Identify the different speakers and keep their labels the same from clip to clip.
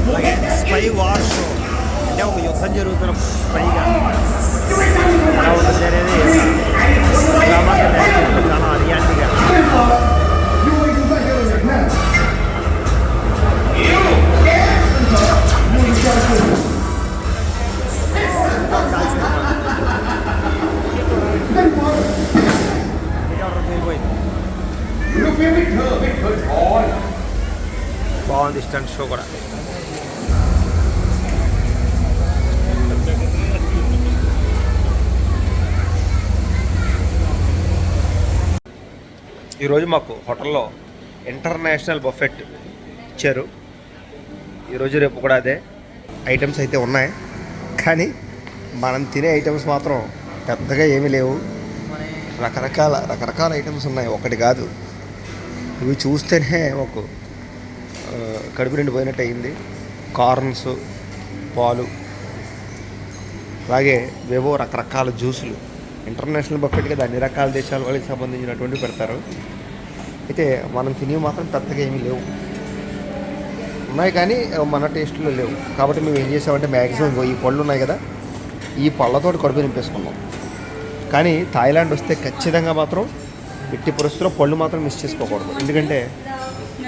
Speaker 1: అలాగే spy war show అంటే ఒక యుద్ధం జరుగుతున్న స్పైగా ఎలా ఉంటుంది అనేది గ్రామాన్ని నేర్చుకుంటూ చాలా హరియాణిగా బాగుంది స్టంట్ షో కూడా. ఈరోజు మాకు హోటల్లో ఇంటర్నేషనల్ బఫెట్ ఇచ్చారు. ఈరోజు రేపు కూడా అదే ఐటమ్స్ అయితే ఉన్నాయి, కానీ మనం తినే ఐటమ్స్ మాత్రం పెద్దగా ఏమీ లేవు. రకరకాల ఐటమ్స్ ఉన్నాయి, ఒకటి కాదు. ఇవి చూస్తేనే ఒక కడుపు నిండిపోయినట్టు అయింది. కార్న్స్, పాలు, అలాగే వేవో రకరకాల జ్యూసులు. ఇంటర్నేషనల్ బఫెట్ కదా, అన్ని రకాల దేశాల వాళ్ళకి సంబంధించినటువంటి పెడతారు. అయితే మనం తినేవి మాత్రం పెద్దగా ఏమీ లేవు, ఉన్నాయి కానీ మన టేస్ట్లో లేవు. కాబట్టి మేము ఏం చేసామంటే మ్యాక్సిమం ఈ పళ్ళు ఉన్నాయి కదా, ఈ పళ్ళతో కడుపు నింపేసుకున్నాం. కానీ థాయిలాండ్ వస్తే ఖచ్చితంగా మాత్రం ఎట్టి పరిస్థితుల్లో పళ్ళు మాత్రం మిస్ చేసుకోకూడదు. ఎందుకంటే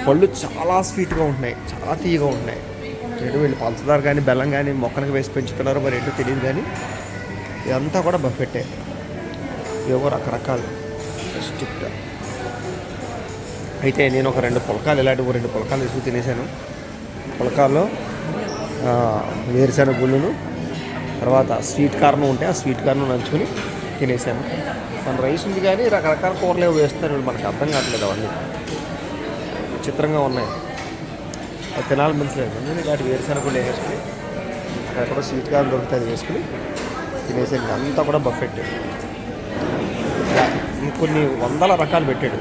Speaker 1: పళ్ళు చాలా స్వీట్గా ఉంటున్నాయి, చాలా తీయగా ఉంటున్నాయి. వీళ్ళు పంచదార కానీ బెల్లం కానీ మొక్కలకు వేసి పెంచుతున్నారు, మరి ఏంటో తెలియదు. కానీ ఇదంతా కూడా బఫెట్టే, ఏవో రకరకాలు స్టిక్గా. అయితే నేను ఒక 2 పుల్కాలు ఇలాంటివి 2 పుల్కాలు తీసుకు తినేసాను. పుల్కాల్లో వేరుశెనగ గుళ్ళును, తర్వాత స్వీట్ కార్న్ ఉంటే ఆ స్వీట్ కార్న్ నంచుకొని తినేసాను. మన రైస్ ఉంది కానీ రకరకాల కూరలు ఏవో వేస్తున్నారు, మనకు అర్థం కావట్లేదు. అవన్నీ విచిత్రంగా ఉన్నాయి, అది తినాలనిపించలేదు. నేను వాటి వేరుశెనగ గుళ్ళు వేసుకుని అక్కడ స్వీట్ కార్న్ దొరికితే అది వేసుకుని తినేసాను. అంతా కూడా బఫెట్. ఇంకొన్ని వందల రకాలు పెట్టాడు,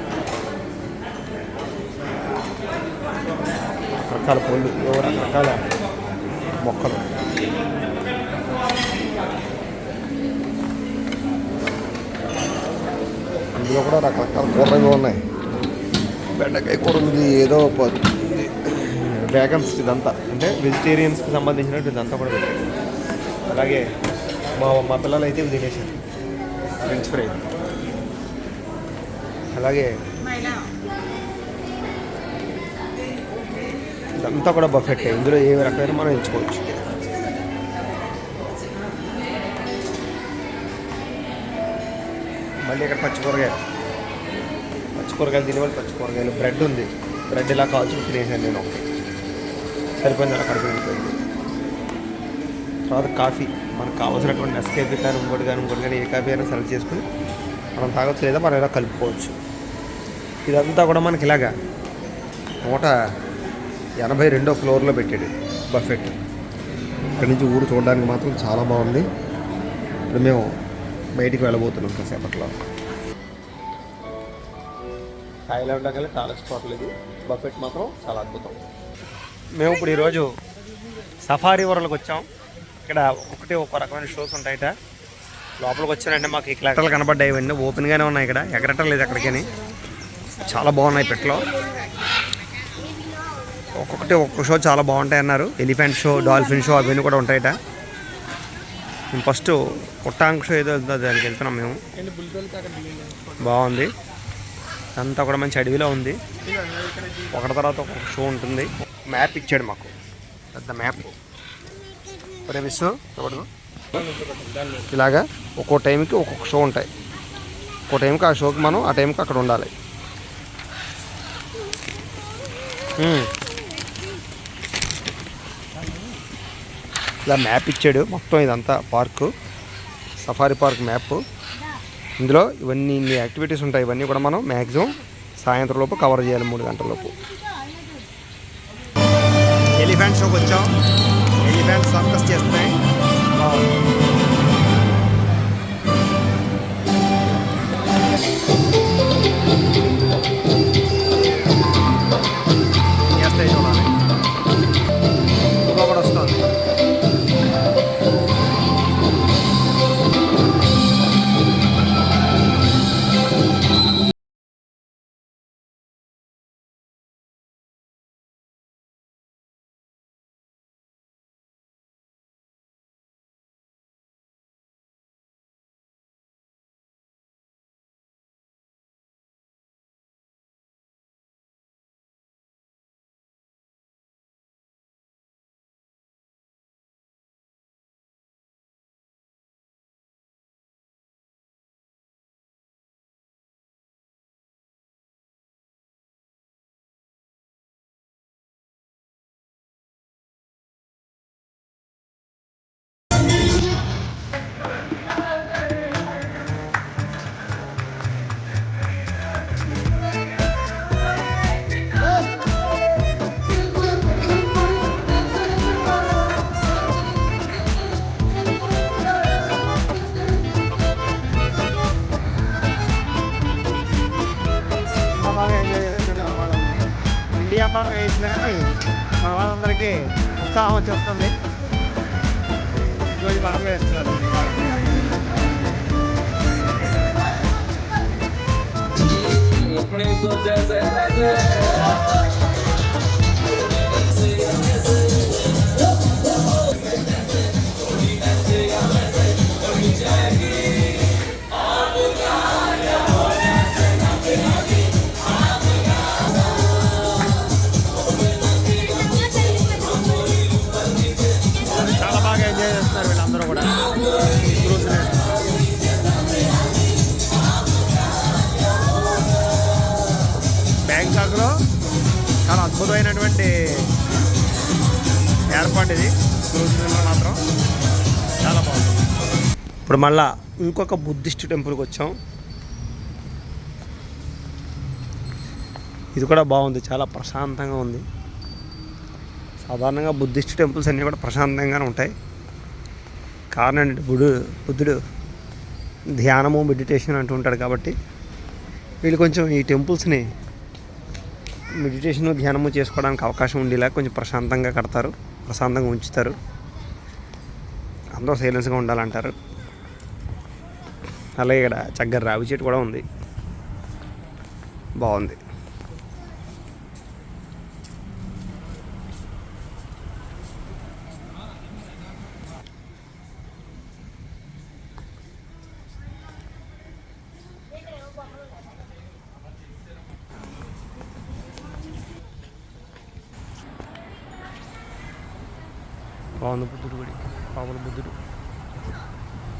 Speaker 1: రకరకాల పళ్ళు, రకరకాల మొక్కలు. ఇందులో కూడా రకరకాల కూరలు ఉన్నాయి. బెండకాయ కూర ఉంది, ఏదో వేగన్స్, ఇదంతా అంటే వెజిటేరియన్స్కి సంబంధించినట్టు ఇదంతా కూడా పెట్టాడు. అలాగే మా పిల్లలు అయితే ఇవి తినేసారు, ఫ్రెంచ్ ఫ్రై. అలాగే ఇదంతా కూడా బఫెట్, ఇందులో ఏ రకమైన మనం ఎంచుకోవచ్చు. మళ్ళీ ఇక్కడ పచ్చికూరగాయలు తినేవాళ్ళు పచ్చికూరగాయలు. బ్రెడ్ ఉంది, బ్రెడ్ ఇలా కాల్చుకుని తినేసాను నేను. ఒకటి సరిపోయింది, అలా కడుపు నిండిపోయింది. తర్వాత కాఫీ, మనకు కావాల్సినటువంటి నెస్కేఫీ కానీ ఇంకోటి కానీ ఏ కాఫీ అయినా సెలెక్ట్ చేసుకుని మనం తాగొచ్చు, లేదా మనం ఇలా కలుపుకోవచ్చు. ఇదంతా కూడా మనకి ఇలాగా 182వ ఫ్లోర్లో పెట్టాడు బఫెట్. ఇక్కడి నుంచి ఊరు చూడడానికి మాత్రం చాలా బాగుంది. ఇప్పుడు మేము బయటికి వెళ్ళబోతున్నాం కాసేపట్లో. థాయిలాండ్లో కలిసి టాలెక్స్ హోటల్ ఇది. బఫెట్ మాత్రం చాలా అద్భుతం. మేము ఇప్పుడు ఈరోజు సఫారీ వరల్డ్కి వచ్చాం. ఇక్కడ ఒక రకమైన షోస్ ఉంటాయట. లోపలికి వచ్చానంటే మాకు ఈ ఎగరటలు కనబడ్డాయి. ఇవన్నీ ఓపెన్గానే ఉన్నాయి, ఇక్కడ ఎగరటం లేదు ఎక్కడికని. చాలా బాగున్నాయి పెట్లో. ఒక్కొక్క షో చాలా బాగుంటాయి అన్నారు. ఎలిఫెంట్ షో, డాల్ఫిన్ షో అవన్నీ కూడా ఉంటాయట. మేము ఫస్ట్ పుట్టాంక్ షో ఏదో దానికి వెళ్తున్నాం మేము. బాగుంది, అంతా కూడా మంచి అడవిలో ఉంది. ఒకటి తర్వాత ఒక్కొక్క షో ఉంటుంది. మ్యాప్ ఇచ్చాడు మాకు, పెద్ద మ్యాప్. మిస్ ఇలాగా ఒక్కో టైంకి ఒక్కొక్క షో ఉంటాయి. ఒక్కో టైంకి ఆ షోకి మనం ఆ టైంకి అక్కడ ఉండాలి. ఇలా మ్యాప్ ఇచ్చాడు మొత్తం. ఇదంతా పార్కు, సఫారీ పార్క్ మ్యాప్. ఇందులో ఇన్ని యాక్టివిటీస్ ఉంటాయి. ఇవన్నీ కూడా మనం మ్యాక్సిమం సాయంత్రం లోపు కవర్ చేయాలి, 3 గంటల లోపు. ఎలిఫెంట్ షోకి వచ్చాం. ఎలిఫెంట్ సర్కస్ చేస్తున్నాయి. అయితే ఉత్సాహం వచ్చేస్తుంది. రోజు బాగా వేస్తున్నారు. చాలా బాగా ఎంజాయ్ చేస్తున్నారు వీళ్ళందరూ కూడా. బ్యాంకాక్లో చాలా అద్భుతమైనటువంటి ఏర్పాటు ఇది. క్రూజ్లో మాత్రం చాలా బాగుంది. ఇప్పుడు మళ్ళా ఇంకొక బుద్ధిస్ట్ టెంపుల్కి వచ్చాం. ఇది కూడా బాగుంది, చాలా ప్రశాంతంగా ఉంది. సాధారణంగా బుద్ధిస్ట్ టెంపుల్స్ అన్నీ కూడా ప్రశాంతంగానే ఉంటాయి. కారణం ఏంటంటే బుద్ధుడు ధ్యానము మెడిటేషన్ అంటూ ఉంటాడు కాబట్టి వీళ్ళు కొంచెం ఈ టెంపుల్స్ని మెడిటేషను ధ్యానము చేసుకోవడానికి అవకాశం ఉండేలా కొంచెం ప్రశాంతంగా కడతారు, ప్రశాంతంగా ఉంచుతారు. అందరూ సైలెన్స్గా ఉండాలంటారు. అలాగే ఇక్కడ చక్కగా రావి చెట్టు కూడా ఉంది, బాగుంది. బాగుంది బుద్ధుడు గుడి, పాముల బుద్ధుడు,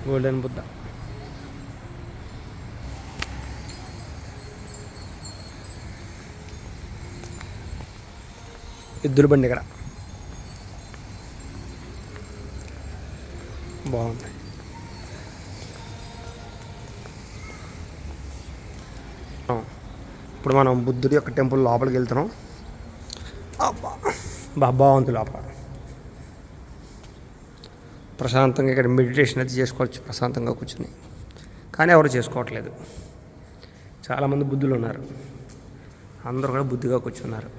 Speaker 1: గోల్డెన్ బుద్ధ. ఎద్దుల బండి ఇక్కడ బాగుంది. ఇప్పుడు మనం బుద్ధుడి యొక్క టెంపుల్ లోపలికి వెళ్తున్నాం. బాగుంది లోపల, ప్రశాంతంగా ఇక్కడ మెడిటేషన్ అయితే చేసుకోవచ్చు ప్రశాంతంగా కూర్చుని. కానీ ఎవరు చేసుకోవట్లేదు. చాలామంది బుద్ధులు ఉన్నారు, అందరూ కూడా బుద్ధిగా కూర్చున్నారు.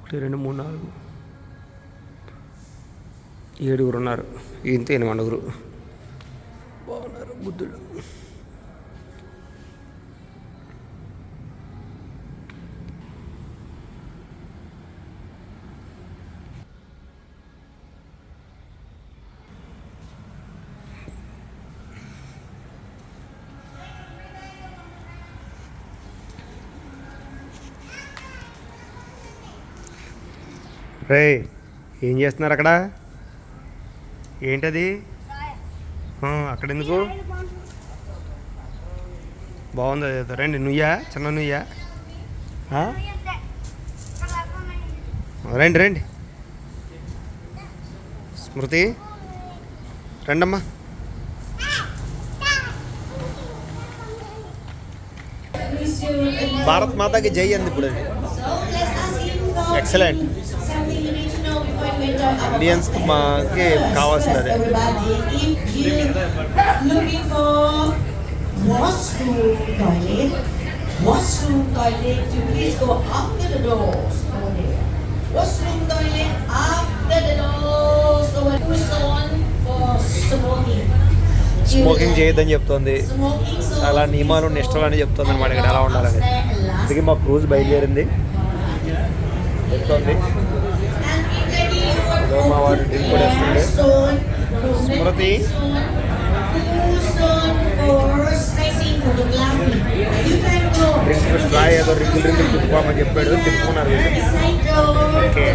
Speaker 1: 1 2 3 4 7 ఉన్నారు. ఇంత 8 బాగున్నారు బుద్ధుడు. రే, ఏం చేస్తున్నారు అక్కడ? ఏంటది అక్కడ ఎందుకు? బాగుంది. రండి, నుయ్యా, చిన్న నుయ్యా? రండి రండి. స్మృతి రండమ్మా. భారత్ మాతాకి జై అంది ఇప్పుడు. అది ఎక్సలెంట్. ఇండియన్స్ మాకి కావాల్సింది అదే. స్మోకింగ్ చేయొద్దని చెప్తుంది, చాలా నియమాలు నిష్టలు అని చెప్తుంది అనమాట ఇక్కడ ఎలా ఉండాలని. అందుకే మా క్రూజ్ బయలుదేరింది చెప్తుంది. మా వాడు డ్రింక్ కూడా వేస్తుండే. స్మృతి డ్రింక్ స్ట్రా ఏదో రింగులు తిప్పుకోమని చెప్పాడు, తిప్పుకున్నారు. ఓకే,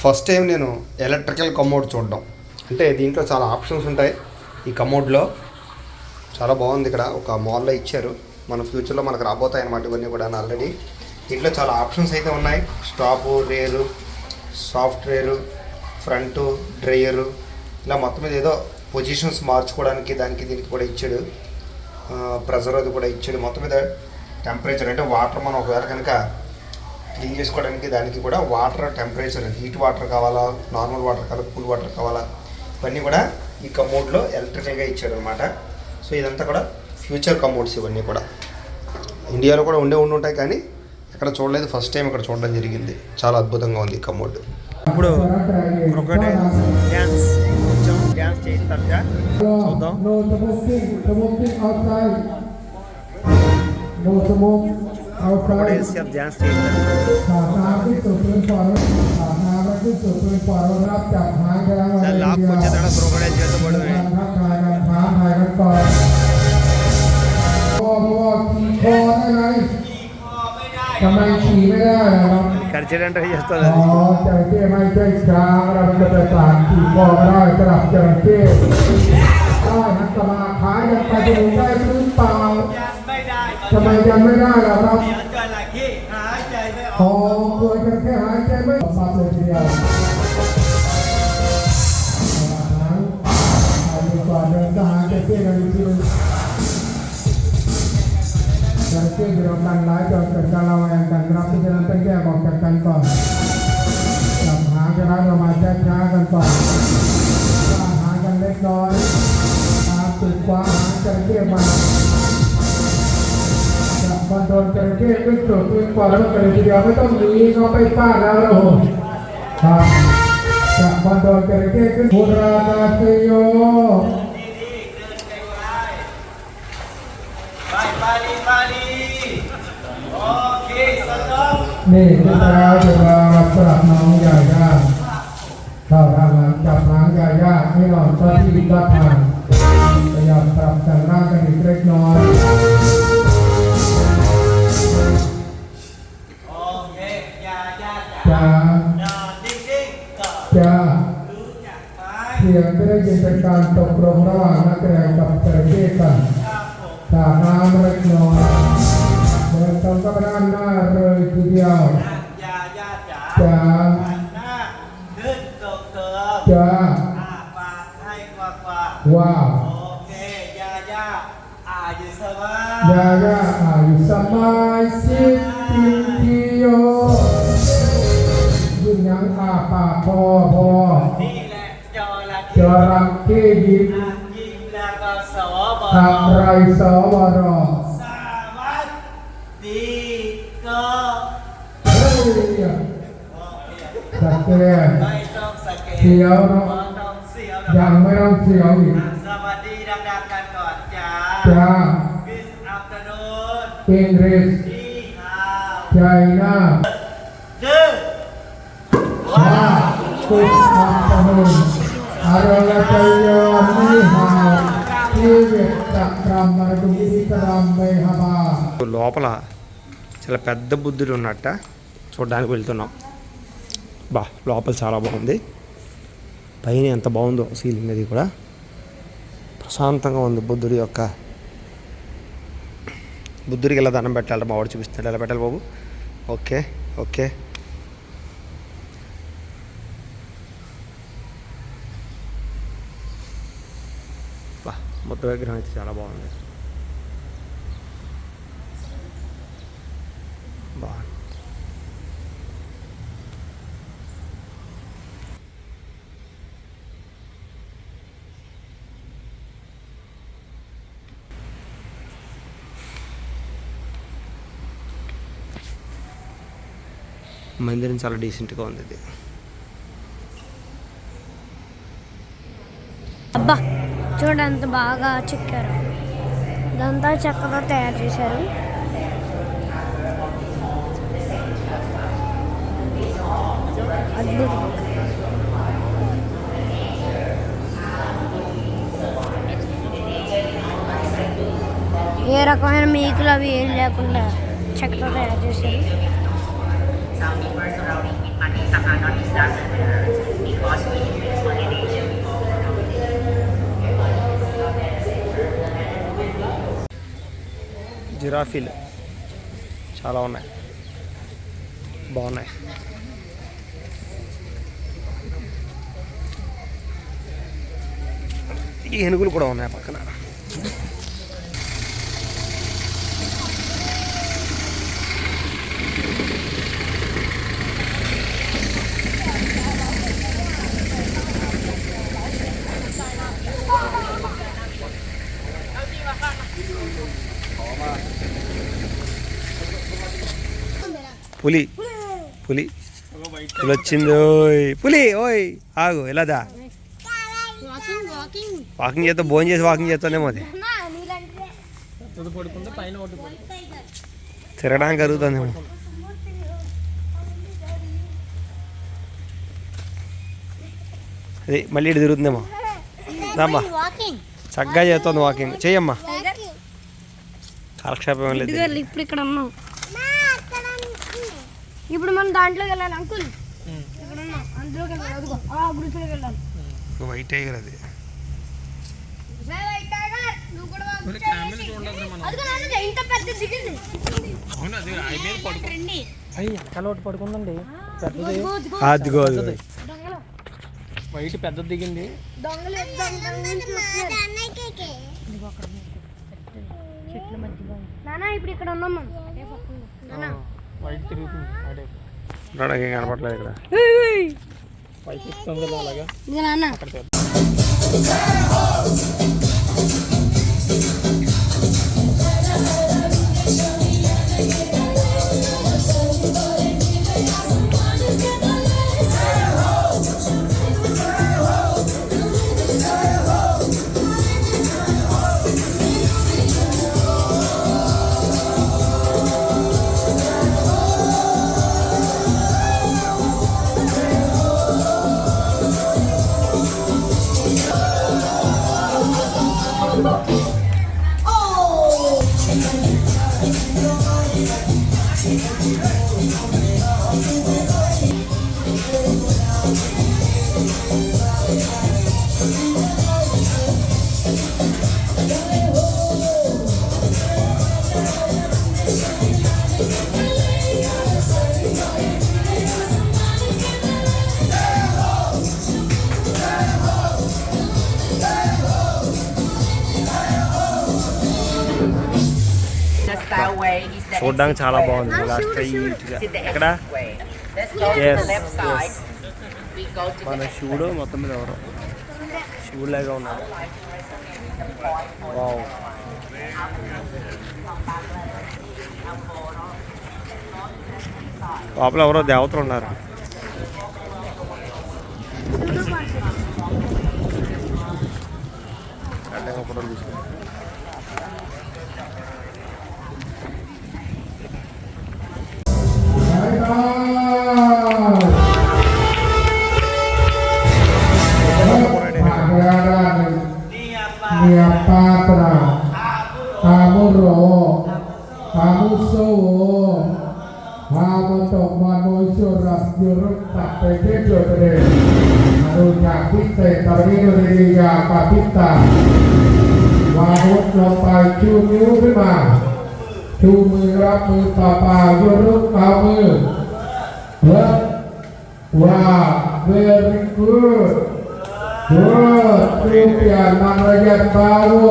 Speaker 1: ఫస్ట్ టైం నేను ఎలక్ట్రికల్ కమోడ్ చూడడం. అంటే దీంట్లో చాలా ఆప్షన్స్ ఉంటాయి. ఈ కమోడ్లో చాలా బాగుంది. ఇక్కడ ఒక మాల్లో ఇచ్చారు, మన ఫ్యూచర్లో మనకు రాబోతాయి అన్నమాట ఇవన్నీ కూడా. ఆల్రెడీ దీంట్లో చాలా ఆప్షన్స్ అయితే ఉన్నాయి. స్టాపు, రేరు, సాఫ్ట్ రేరు, ఫ్రంటు, డ్రైయరు, ఇలా మొత్తం మీద ఏదో పొజిషన్స్ మార్చుకోవడానికి దానికి దీనికి కూడా ఇచ్చాడు. ప్రెజర్ అది కూడా ఇచ్చాడు. మొత్తం మీద టెంపరేచర్ అంటే వాటర్ మనం ఒకవేళ కనుక క్లీన్ చేసుకోవడానికి దానికి కూడా వాటర్ టెంపరేచర్, హీట్ వాటర్ కావాలా, నార్మల్ వాటర్ కావాలా, కూల్ వాటర్ కావాలా, ఇవన్నీ కూడా ఈ కమోడ్లో ఎలక్ట్రికల్గా ఇచ్చాడు అనమాట. సో ఇదంతా కూడా ఫ్యూచర్ కమోడ్స్ ఇవన్నీ కూడా. ఇండియాలో కూడా ఉండి ఉంటాయి కానీ ఎక్కడ చూడలేదు, ఫస్ట్ టైం ఇక్కడ చూడడం జరిగింది. చాలా అద్భుతంగా ఉంది ఈ కమోడ్. ఇప్పుడు క్రొకడైల్ డ్యాన్స్, కొంచెం డ్యాన్స్ చేయిస్తారట, చూద్దాం. క్రొకడైల్స్ డ్యాన్స్ చేయిస్తారు. లాక్ వచ్చేదాడ క్రొకడైల్ చేతబడి ఖర్చు చేస్తుంది.
Speaker 2: ทำไมยังไม่ได้ล่ะครับอ๋อเคยกันแค่หายใจไม่สับเลยทีเดียวดีกว่าเดินทหารจะเที่ยวกันจริงๆจะเที่ยวเรากันหลายจนเกิดการระแวงกันครับที่จะต้องแยกออกจากกันก่อนจับหางจะรักเรามาแจ้งช้ากันก่อนหางกันเล็กน้อยติดกว่าหางจะเที่ยวมามันโดนจระเข้ขึ้นจุดขึ้นกว่าแล้วกันเลยทีเดียวไม่ต้องหนีเขาไปฟาดแล้วนะผมครับจากมันโดนจระเข้ขึ้นพุรานาเซโยนี่ที่เราจะมาปรับน้องใหญ่ย่าเข้าทางจับหางใหญ่ย่าให้นอนก็ที่ก็ทางพยายามปรับแต่งร่างกันอีกเล็กน้อยจ้าเพียงไม่ได้ยินเป็นการตกลงระหว่างนักแสดงกับจระเข้กันสาน้ำเล็กน้อยเดินตรงก็ไปด้านหน้าเลยทีเดียวจ้าจ้าว้าวยาย่าอายุสบายสิติโยยิ่งยังอาปากพอนี่แหละจระเข้ยิ้มแล้วก็สวรอะไรสวรสวัสดีก็เฮ้ยสแกนไม่ต้องสแกนเสียวเนาะยังไม่ต้องเสียวอีกสวัสดีดังๆกันก่อนจ้าGood afternoon English Chinaว้าวGood afternoon อารมณ์ใจยอมไม่หายที่เวทกรรมมาดูที่กรรมไม่หาบ้า
Speaker 1: లోపల చాలా పెద్ద బుద్ధుడు ఉన్నట్ట చూడడానికి వెళ్తున్నాం. బా లోపల చాలా బాగుంది, పైన ఎంత బాగుందో సీలింగ్ అది కూడా ప్రశాంతంగా ఉంది. బుద్ధుడికి ఇలా దండం పెట్టాలి, మా వాడు చూపిస్తున్నాడు ఎలా పెట్టాలి బాబు. ఓకే ఓకే బా బుద్ధ విగ్రహం అయితే చాలా బాగుంది. బాగుంది. మందిరం చాలా డీసెంట్గా ఉంది. ఇది
Speaker 3: అబ్బా చూడండి ఎంత బాగా చెక్కారు, ఇదంతా చెక్కతో తయారు చేశారు. అద్భుతం. ఏ రకమైన మేకులు అవి ఏం లేకుండా చెక్కతో తయారు చేశారు.
Speaker 1: జిరాఫీలు చాలా ఉన్నాయి, బాగున్నాయి. ఏనుగులు కూడా ఉన్నాయి పక్కన. పులి పులి పులి వచ్చింది ఓయ్ పులి ఓయ్ ఆగు ఎలాదా వాకింగ్ చేస్తా భోజనం చేసి వాకింగ్ చేస్తానేమో అది తిరగడానికి కలుగుతుందేమో. అది మళ్ళీ ఇటు తిరుగుతుందేమో. రామ్మా చక్కగా చేస్తుంది వాకింగ్ చెయ్యమ్మా. కాలక్షేపం లేదు.
Speaker 3: ఇప్పుడు ఇక్కడ ఉన్నాం. ఇప్పుడు మనం దాంట్లోకి వెళ్ళాలి అంకుల్. ఇక్కడ ఉన్నాం అందులోకి వెళ్ళాలి. అదిగో ఆ గుడిలోకి వెళ్ళాలి.
Speaker 1: వైట్ టైగర్ అది.
Speaker 2: పడుకుందండి
Speaker 1: అదిగో
Speaker 2: వైట్ పెద్ద దిగింది.
Speaker 3: ఇప్పుడు ఇక్కడ ఉన్నాం
Speaker 2: వైట్ తిరుగుతుంది.
Speaker 1: ఏం కనపడలేదు ఇక్కడ.
Speaker 2: పైకి ఇస్తుంది కదా అలాగా.
Speaker 1: చూడడానికి చాలా బాగుంది. ఎక్కడ మన శివుడు మొత్తం మీద ఎవరు శివుడులాగా ఉన్నాడు. వావ్ లోపల ఎవరో దేవతలు ఉన్నారు. ఫోటోలు తీసుకుంటారు.
Speaker 2: Patra, kamu ro, kamu so, kamu tok manusia rasjuruk tak pede jodre, anu nyakite tarino diriya kapita, wahut lopai cumi ubima, cumi ramu papa juruk kamu, wah very good. Rupiah mangrayat baru.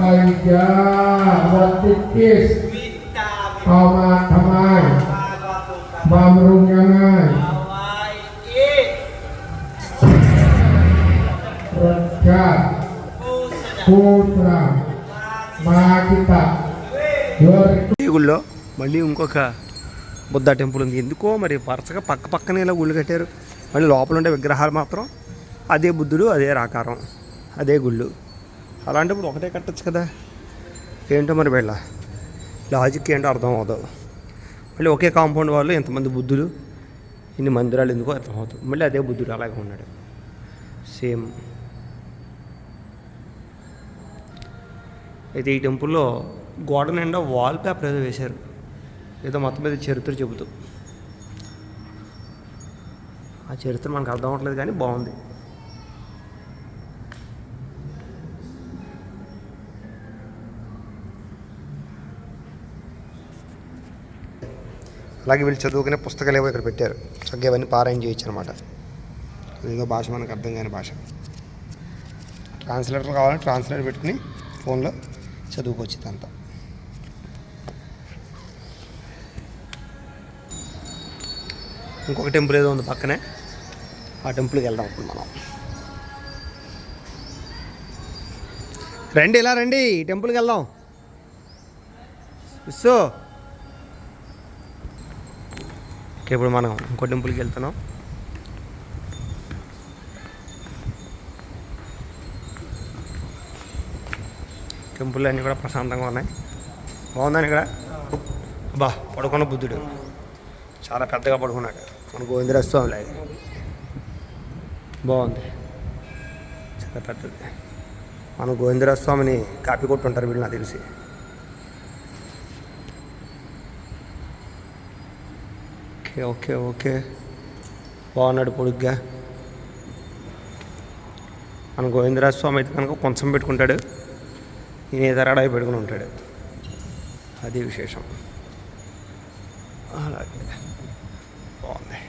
Speaker 2: Aja watikis. Amat tamai. Bamrung yangai. Rekat. Putra. Magita.
Speaker 1: ఈ గుళ్ళో మళ్ళీ ఇంకొక Buddha temple ఉంది. ఎందుకో మరి వరుసగా పక్క పక్కనే ఇలా గుళ్ళు కట్టారు. మళ్ళీ లోపల ఉండే విగ్రహాలు మాత్రం అదే బుద్ధుడు, అదే రాకారం, అదే గుళ్ళు. అలాంటప్పుడు ఒకటే కట్టచ్చు కదా. ఏంటో మరి వీళ్ళ లాజిక్ ఏంటో అర్థం అవుతుంది. మళ్ళీ ఒకే కాంపౌండ్ వాళ్ళు ఎంతమంది బుద్ధులు, ఇన్ని మందిరాలు ఎందుకో అర్థం అవుతుంది. మళ్ళీ అదే బుద్ధుడు అలాగే ఉన్నాడు సేమ్. అయితే ఈ టెంపుల్లో గోడ నిండా వాల్ పేపర్ ఏదో వేశారు, ఏదో మొత్తం మీద చరిత్ర చెబుతూ. ఆ చరిత్ర మనకు అర్థం అవ్వట్లేదు కానీ బాగుంది. అలాగే వీళ్ళు చదువుకునే పుస్తకాలు ఏవో ఇక్కడ పెట్టారు. చక్కగా ఇవన్నీ పారాయణ చేయొచ్చు అనమాట. ఏదో భాష మనకు అర్థం కాని భాష. ట్రాన్స్లేటర్ కావాలంటే ట్రాన్స్లేటర్ పెట్టుకుని ఫోన్లో చదువుకోవచ్చు ఇదంతా. ఇంకొక టెంపుల్ ఏదో ఉంది పక్కనే, ఆ టెంపుల్కి వెళ్దాం ఇప్పుడు మనం. రండి, ఇలా రండి, ఈ టెంపుల్కి వెళ్దాం. సో ఓకే, ఇప్పుడు మనం ఇంకో టెంపుల్కి వెళ్తున్నాం. టెంపుల్ అన్నీ కూడా ప్రశాంతంగా ఉన్నాయి. బాగుందని ఇక్కడ బా పడుకున్న బుద్ధుడు చాలా పెద్దగా పడుకున్నాడు. మన గోవిందరాజ స్వామి లాగా బాగుంది, చాలా పెద్దది. మన గోవిందరాజ స్వామిని కాపీ కొట్టుంటారు వీళ్ళు నాకు తెలిసి. ఓకే ఓకే ఓకే బాగున్నాడు పొడుగ్గా. మన గోవిందరాజ స్వామి అయితే కనుక కొంచెం పెట్టుకుంటాడు, ఈయన ఎదరడాయి పెట్టుకుని ఉంటాడు, అది విశేషం. అలాగే బాగుంది.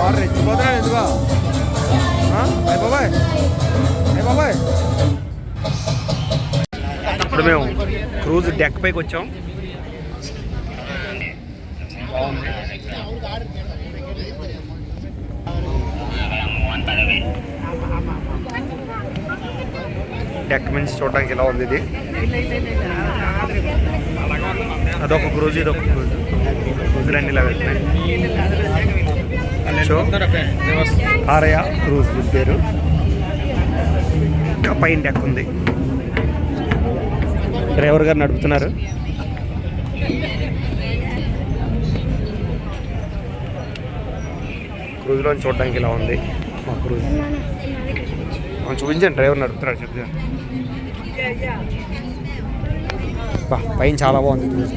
Speaker 1: వాడు రెచ్చిపోతున్నాడు ఎందుకో. అయ్య బాబాయ్, అయ్య బాబాయ్. ఇప్పుడు మేము క్రూజ్ డెక్ పైకి వచ్చాం. బాగుంది. డెక్ నుంచి చూడడానికి ఇలా ఉంది. ఇది అదొక క్రూజ్, ఇదొక క్రూజ్. క్రూజులన్నీ ఇలా వెళ్తున్నాయి. సో ఆరయ క్రూజ్ పేరు. ఇంకా పైన డెక్ ఉంది, డ్రైవర్ గారు నడుపుతున్నారు. క్రూజ్లో చూడడానికి ఇలా ఉంది మా క్రూజ్. చూపించండి, డ్రైవర్ నడుపుతున్నాడు చెప్తాను. పైన చాలా బాగుంది క్రూజ్.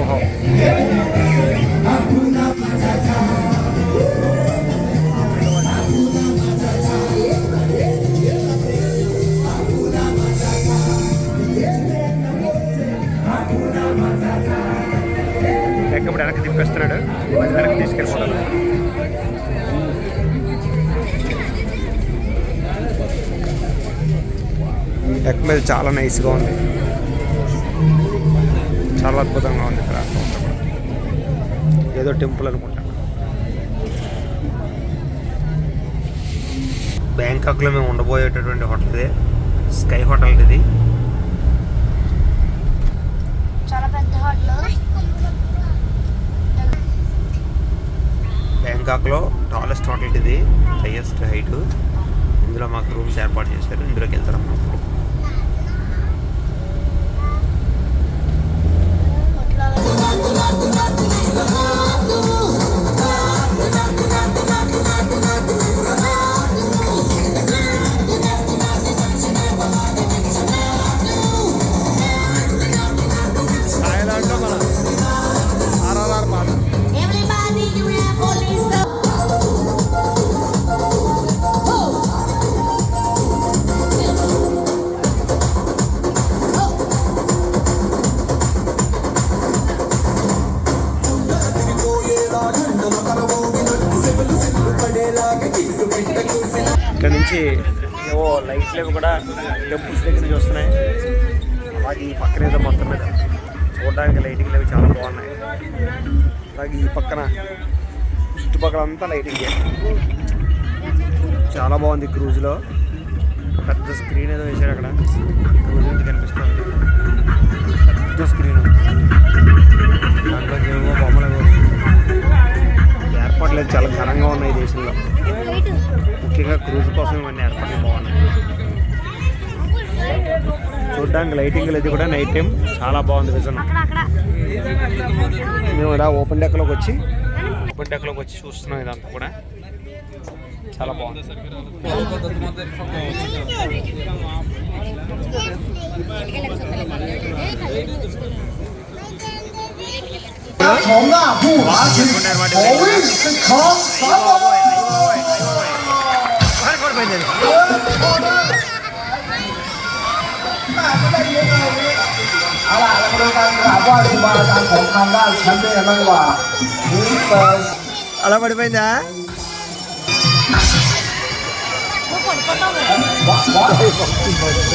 Speaker 1: ఓహో, ఇప్పుడు వెనక్కి తిప్పేస్తున్నాడు, వెనక్కి తీసుకెళ్ళిపోతాడు. డెక్ మీద చాలా నైస్గా ఉంది, చాలా అద్భుతంగా ఉంది. ఇక్కడ ఏదో టెంపుల్ అనుకుంటా. బ్యాంకాక్లో మేము ఉండబోయేటటువంటి హోటల్ ఇదే, స్కై హోటల్. ఇది
Speaker 3: చాలా పెద్ద హోటల్.
Speaker 1: బ్యాంకాక్లో టాలెస్ట్ హోటల్ ఇది, హైయెస్ట్ హైట్. ఇందులో మాకు రూమ్స్ ఏర్పాటు చేశారు, ఇందులోకి వెళ్తాం. ఇక్కడ నుంచి ఏవో లైట్లు అవి కూడా టెంపుల్స్ దగ్గర నుంచి వస్తున్నాయి. అలాగే ఈ పక్కన ఏదో మొత్తం మీద చూడడానికి లైటింగ్లు అవి చాలా బాగున్నాయి. అలాగే ఈ పక్కన చుట్టుపక్కల అంతా లైటింగ్ చాలా బాగుంది. క్రూజ్లో పెద్ద స్క్రీన్ ఏదో వేసాడు అక్కడ, క్రూజ్ నుంచి కనిపిస్తుంది పెద్ద స్క్రీన్. దాంట్లో ఏవో బొమ్మలు అవి వస్తుంది. ఏర్పాట్లు చాలా ఘనంగా ఉన్నాయి దేశంలో, ముఖ్యంగా క్రూజ్ కోసం ఇవన్నీ ఏర్పాట్లు బాగున్నాయి. చూడడానికి లైటింగ్ అది కూడా నైట్ టైం చాలా బాగుంది విజన్. మేము ఇలా ఓపెన్ డెక్లోకి వచ్చి చూస్తున్నాం. ఇదంతా కూడా చాలా బాగుంది. అలా పడిపోయిందా?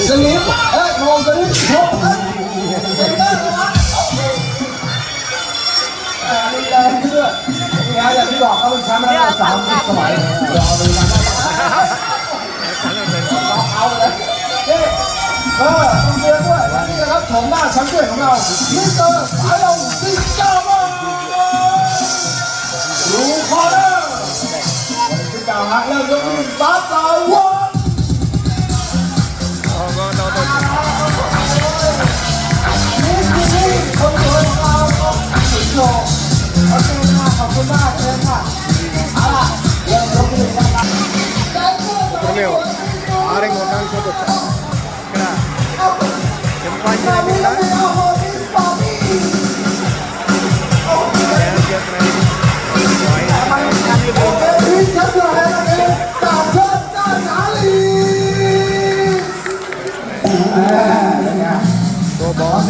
Speaker 2: สลิปโนสลิปโนมีแรงขึ้นด้วยนี่ฮะอย่างที่บอกเขาเป็นแชมป์มาแล้ว30 สมัยรอดูกันเอาเลยต้องเตือนด้วยวันนี้นะครับชมหน้าแชมป์เปี้ยนของเรามิสเตอร์สายลมซิงเกิลมาดูคอร์เนอร์ที่เก่าฮะเริ่มยกที่1 3 2 1మేము
Speaker 1: ఆరెంజ్ కొట్టడానికి వచ్చాం ఇక్కడ చింపాంజీ డ్యాన్స్ చేస్తున్నాయి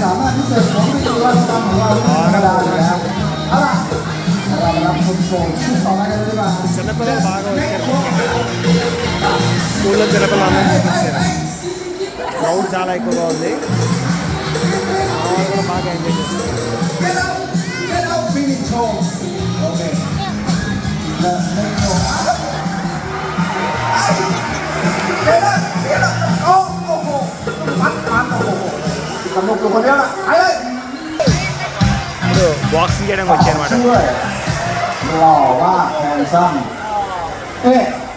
Speaker 2: สามารถพิเศษของวิทยาศาสตร์ของเราไม่ได้แล้วเอาล่ะเรามารับคนโชว์ที่ต่อมากันเลยดีกว่า
Speaker 1: చిన్నపిల్లలు బాగా వచ్చారు స్కూల్లో చిన్నపిల్లలు చూపించారు క్రౌడ్ చాలా ఎక్కువగా ఉంది వాళ్ళు కూడా బాగా ఎంజాయ్ చేస్తారు
Speaker 2: Get out finish show. Okay. The next show. Get up. Oh. สนุกอยู่คนเดียวนะไปเลย
Speaker 1: ఇప్పుడు బాక్సింగ్ చేయడానికి వచ్చాయి అనమాట
Speaker 2: ช่วยหล่อว่าแฮนซัม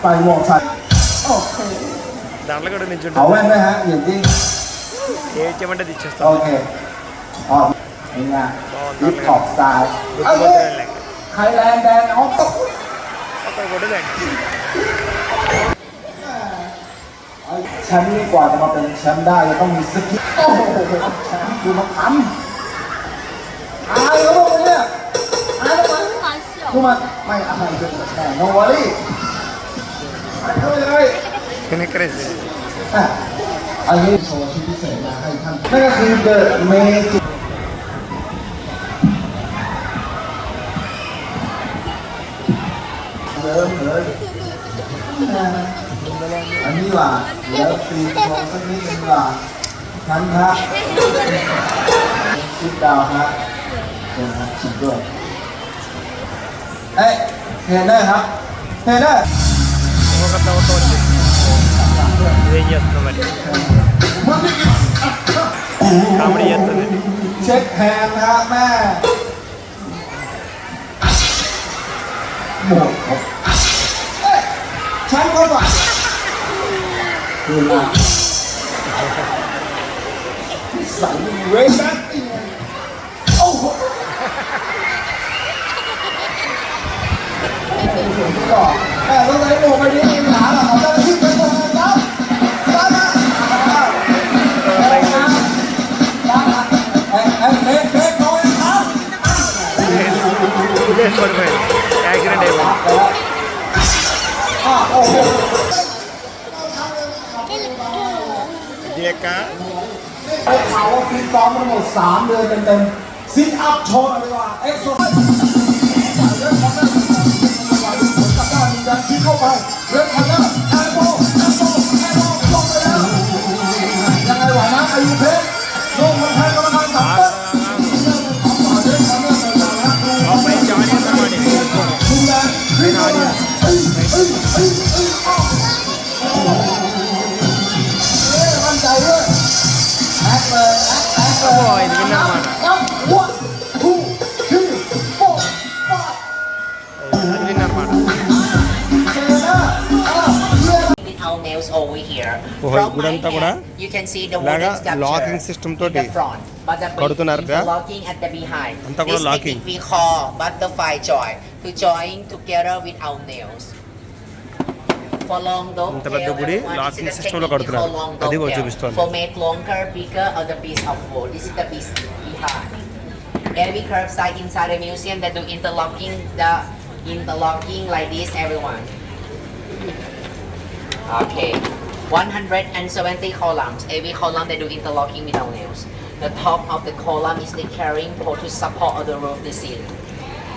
Speaker 2: ไปวอล์กใส่โอเค
Speaker 1: దాంట్లో కూడా నుంచి
Speaker 2: เอาแว่นด้วยฮะอย่างจริง
Speaker 1: ఏ ఇచ్చామంటే అది ఇచ్చేస్తాం
Speaker 2: โอเคอ๋อนี่ไงฮิปฮอปสไตล์ไทยแลนด์แดนออฟตก
Speaker 1: అక్కడ కూడా లేక
Speaker 2: แชมป์นี่กว่าจะมาเป็นแชมป์ได้จะต้องมีสกิลโอ้โหแชมป์ดูมันทำอายเขาบอกเลยเนี่ยอายมันดูมันไม่อายเป็นแต่โนวารี่ไปเลย
Speaker 1: వెనకరేసి
Speaker 2: อันนี้โชว์ที่พิเศษมาให้ท่านนั่นก็คือ The Magic เดิมเลยอันนี้ว่าเดี๋ยวตีโชว์สักนิดนึงว่าท่านครับชิดดาวครับเชิญครับชิดด้วยเทรนเนอร์ครับเทรนเนอร์
Speaker 1: ఒక తోట వచ్చి ఏం చేస్తున్నాం మరి కామెడీ చేస్తుంది
Speaker 2: เช็คแฮนด์นะครับแม่หมดครับแชมป์เขาก่อนดูนะใส่เวสแบ็คโอ้โหก็ต้องใส่หมวกไปนี้หนาหรอเขาจะขึ้นไปบนครับได้ไหมเบ๊กโดนครับ
Speaker 1: ఇదే పడిపోయింది యాక్సిడెంట్ అయిపోయింది
Speaker 2: โอ้โห
Speaker 1: ఇది లెక్క
Speaker 2: ได้ข่าวว่าฟิตซ้อมมาทั้งหมด3 เดือนเต็มๆซิทอัพโชว์เลยว่าเอ็กโซเรื่องของนั่นกับด้านมีการคิดเข้าไปเรื่องของนั่นแอร์โบลงไปแล้วยังไงวะนะอายุเพชรลงมันแทนกรรมการตัดเต้นเรื่องของนั่น
Speaker 1: เอาไปจอดกันมาดิ
Speaker 2: คุณแดงพี่นาเนี่ยมั่นใจด้วยแอคเลยแอคเลย
Speaker 1: โอ้ยนี่น่ามันอ่ะ
Speaker 2: 1 2 3 4
Speaker 1: అది విన్నమాట
Speaker 4: with our nails over here.
Speaker 1: Oh,
Speaker 4: From my
Speaker 1: ఇదంతా కూడా
Speaker 4: hand, you can see the
Speaker 1: ఇలాగా
Speaker 4: wooden sculpture
Speaker 1: locking system
Speaker 4: in
Speaker 1: తోటి
Speaker 4: the front, but the
Speaker 1: కడుతున్నారు కదా?
Speaker 4: locking at the behind.
Speaker 1: అంతా కూడా
Speaker 4: This
Speaker 1: locking.
Speaker 4: technique we call butterfly joint to join together with our nails. For long dog
Speaker 1: ఇంత
Speaker 4: tail,
Speaker 1: పెద్ద గుడి
Speaker 4: everyone, this
Speaker 1: locking
Speaker 4: is the
Speaker 1: system లో
Speaker 4: technique we
Speaker 1: కడుతున్నారు
Speaker 4: call long
Speaker 1: అది
Speaker 4: dog
Speaker 1: కూడా
Speaker 4: tail.
Speaker 1: చూపిస్తోంది
Speaker 4: For make longer, bigger of the piece of wood. This is the piece behind. Every curve side inside the museum that do interlocking like this, everyone. Okay. 170 columns. Every column they do interlocking with our nails. The top of the column is the carrying pole to support the roof, the ceiling.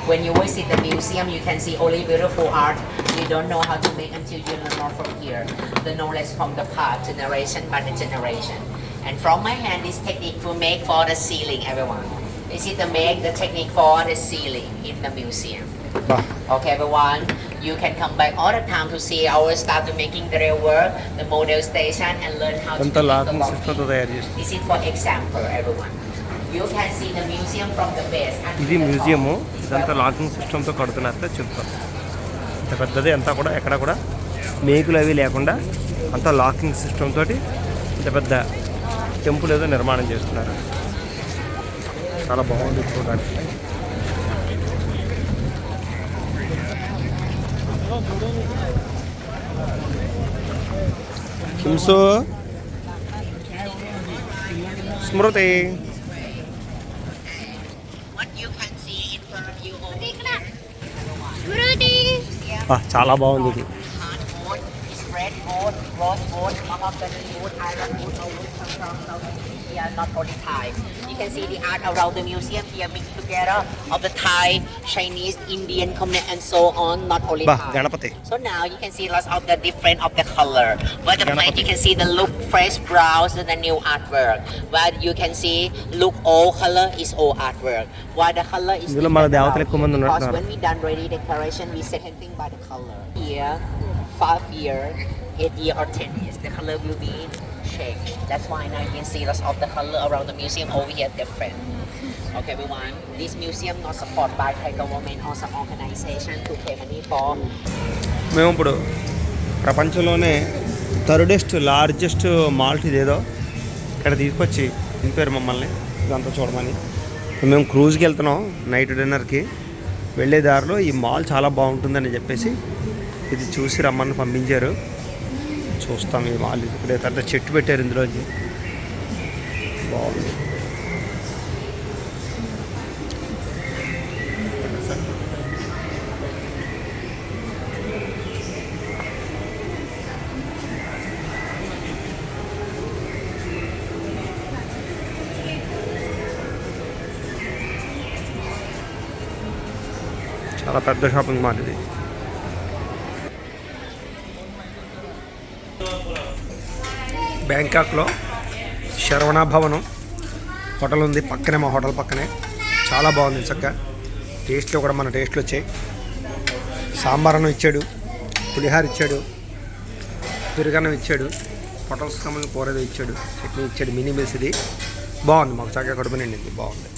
Speaker 4: When you visit the museum, you can see only beautiful art. You don't know how to make until you learn more from here. The knowledge from the past generation by the generation. And from my hand, this technique to make for the ceiling, everyone. This is to make the technique for the ceiling in the museum.
Speaker 1: బా
Speaker 4: Okay, everyone, you can come back all the time to see our start to making the real work, the model station, and learn how to
Speaker 1: అంతా
Speaker 4: do
Speaker 1: locking
Speaker 4: interlocking.
Speaker 1: సిస్టమ్తో తయారు చేస్తుంది.
Speaker 4: This is for example, everyone. You can see the museum from the base. until
Speaker 1: ఇది
Speaker 4: the top.
Speaker 1: Museum,
Speaker 4: This
Speaker 1: ఇదంతా
Speaker 4: one-
Speaker 1: locking సిస్టమ్తో కడుతున్నట్టు చెప్తాం. ఇంత పెద్దది అంతా కూడా ఎక్కడ కూడా మేకులు అవి లేకుండా అంతా లాకింగ్ సిస్టమ్ తోటి ఇంత పెద్ద టెంపుల్ ఏదో నిర్మాణం చేస్తున్నారు. చాలా బాగుంది చూడడానికి. హింసో స్మృతి
Speaker 4: What you can see in front of you over
Speaker 3: స్మృతి
Speaker 1: చాలా బాగుంది ఇది.
Speaker 4: hardwood, is red wood, rosewood, mahogany wood, iron wood, or wood from South India, not only Thai. You can see the art around the museum here mixed together of the Thai, Chinese, Indian community and so on, not only
Speaker 1: బా
Speaker 4: Thai.
Speaker 1: Ganapati
Speaker 4: So now you can see lots of the different of the color. Where the
Speaker 1: Ganapati.
Speaker 4: plate you can see the look fresh browse and the new artwork. Where you can see look old color is old artwork. While the color is
Speaker 1: ఇందులో మన
Speaker 4: different
Speaker 1: దేవతలు
Speaker 4: around
Speaker 1: ఎక్కువ మంది
Speaker 4: here. Because
Speaker 1: ఉన్నారు.
Speaker 4: when we done ready decoration, we set anything by the color. Here, 5 year, 8 year or 10 years, the color will be changed. That's why now you can see lots of the color around the museum over here different. Okay, everyone. This museum not supported by Thai government or some organization to pay money for.
Speaker 1: మేము ఇప్పుడు ప్రపంచంలోనే థర్డెస్ట్ largest malt ఇదేదో ఇక్కడ తీసుకొచ్చి దింపారు మమ్మల్ని ఇదంతా చూడమని. మేము క్రూజ్కి వెళ్తున్నాం నైట్ డిన్నర్కి. వెళ్ళే దారిలో ఈ మాల్ చాలా బాగుంటుందని చెప్పేసి ఇది చూసి రమ్మని పంపించారు. చూస్తాం ఈ మాల్. ఇక్కడ పెద్ద చెట్టు పెట్టారు ఇందులోకి. బాగుంది. చాలా పెద్ద షాపింగ్ మాల్ ఇది. బ్యాంకాక్లో శరవణ భవనం హోటల్ ఉంది. పక్కనే మా హోటల్ పక్కనే. చాలా బాగుంది చక్కగా. టేస్ట్లో కూడా మన టేస్ట్లు వచ్చాయి. సాంబార్ అన్నం ఇచ్చాడు, పులిహార ఇచ్చాడు, పెరుగన్నం ఇచ్చాడు, హోటల్స్ సంబంధించిన కూర ఏదో ఇచ్చాడు, చట్నీ ఇచ్చాడు. మినీ మీల్స్ ఇది బాగుంది. మాకు చక్కగా కడుపు నిండింది. బాగుంది.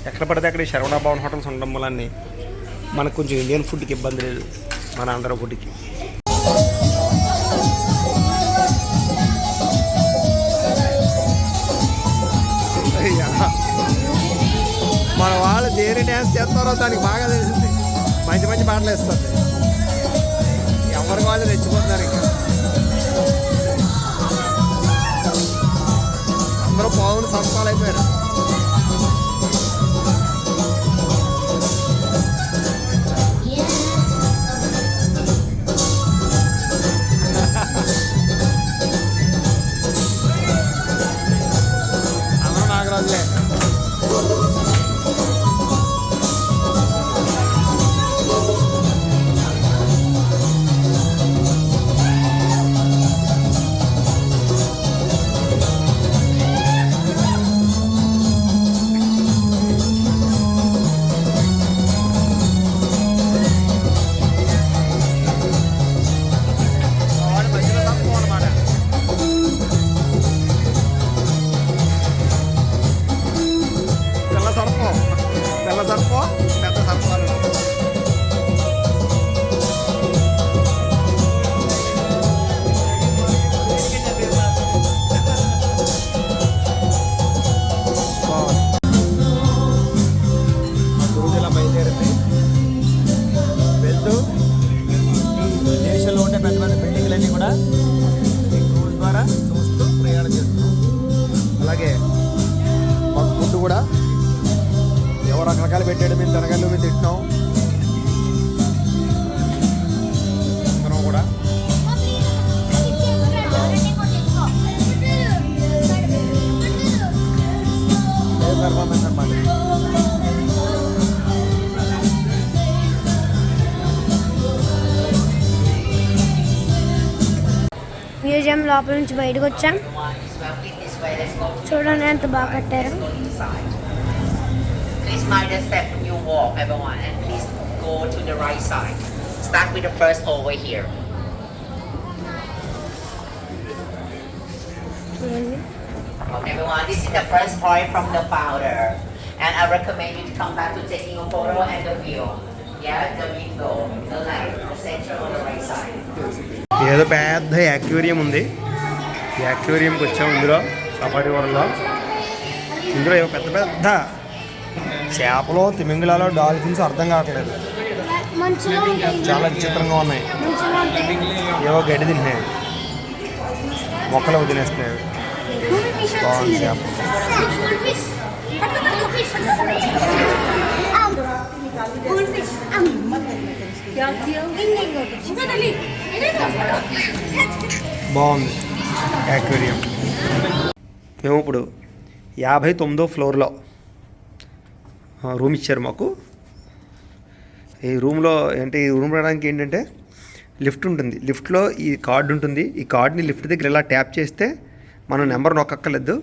Speaker 1: ఎక్కడ పడితే అక్కడ ఈ శరవణ భవన్ హోటల్స్ ఉండడం వల్ల మనకు కొంచెం ఇండియన్ ఫుడ్కి ఇబ్బంది లేదు, మన ఆంధ్ర ఫుడ్కి. మన వాళ్ళు దేని డ్యాన్స్ చేస్తారో దానికి బాగా తెలిసింది. మంచి మంచి పాటలు వేస్తారు. ఎవరికి వాళ్ళు తెచ్చిపోతున్నారు. ఇంకా అందరూ పావులు సంపాలు అయిపోయారు. అందరూ నాగరాజులే. తెల్ల సర్పం పెద్ద సర్పాలు. గురువు ఇలా బయలుదేరింది. వెళ్తూ ఈ దేశంలో ఉండే పెద్ద పెద్ద బిల్డింగ్లన్నీ కూడా ఈ క్రూజ్ ద్వారా చూస్తూ ప్రయాణం చేస్తున్నాం. అలాగే మాకు ఫుడ్ కూడా ఎవరు రకరకాలు పెట్టాడు. మేము తినగలు మేము తింటున్నాం. అందరం కూడా పర్ఫార్మెన్స్ అన్నమాట.
Speaker 3: మ్యూజియం లోపల నుంచి బయటకు వచ్చాం. చూడండి ఎంత బాగా కట్టారు.
Speaker 4: Please mind the step when you walk, everyone, and please go to the right side. Start with the first hallway here.
Speaker 3: చూడండి
Speaker 4: Okay, everyone, this is the first point from the founder. And I recommend you to come back to taking a photo and the view. Yeah, the window, the light, the center on the right side.
Speaker 1: ఏదో పెద్ద aquarium ఉంది. ఈ యాక్వేరియంకి వచ్చాము. ఇందులో safari వరల్డ్లో ఇందులో ఏవో పెద్ద పెద్ద చేపలు, తిమింగలాలు, డాల్ఫిన్స్ అర్థం కావట్లేదు.
Speaker 3: మంచిగా ఉంటాయి.
Speaker 1: చాలా విచిత్రంగా ఉన్నాయి.
Speaker 3: మంచిగా ఉంటాయి.
Speaker 1: ఏవో గడ్డి తింటున్నాయి, మొక్కలు తినేస్తున్నాయి. బాగుంది చేప. బాగుంది యాక్వేరియం. మేము ఇప్పుడు 59వ ఫ్లోర్లో రూమ్ ఇచ్చారు మాకు. ఈ రూమ్లో ఈ రూమ్ రావడానికి ఏంటంటే లిఫ్ట్ ఉంటుంది. లిఫ్ట్లో ఈ కార్డు ఉంటుంది. ఈ కార్డుని లిఫ్ట్ దగ్గర ఇలా ట్యాప్ చేస్తే మనం నెంబర్ నొక్కక్కర్లేదు,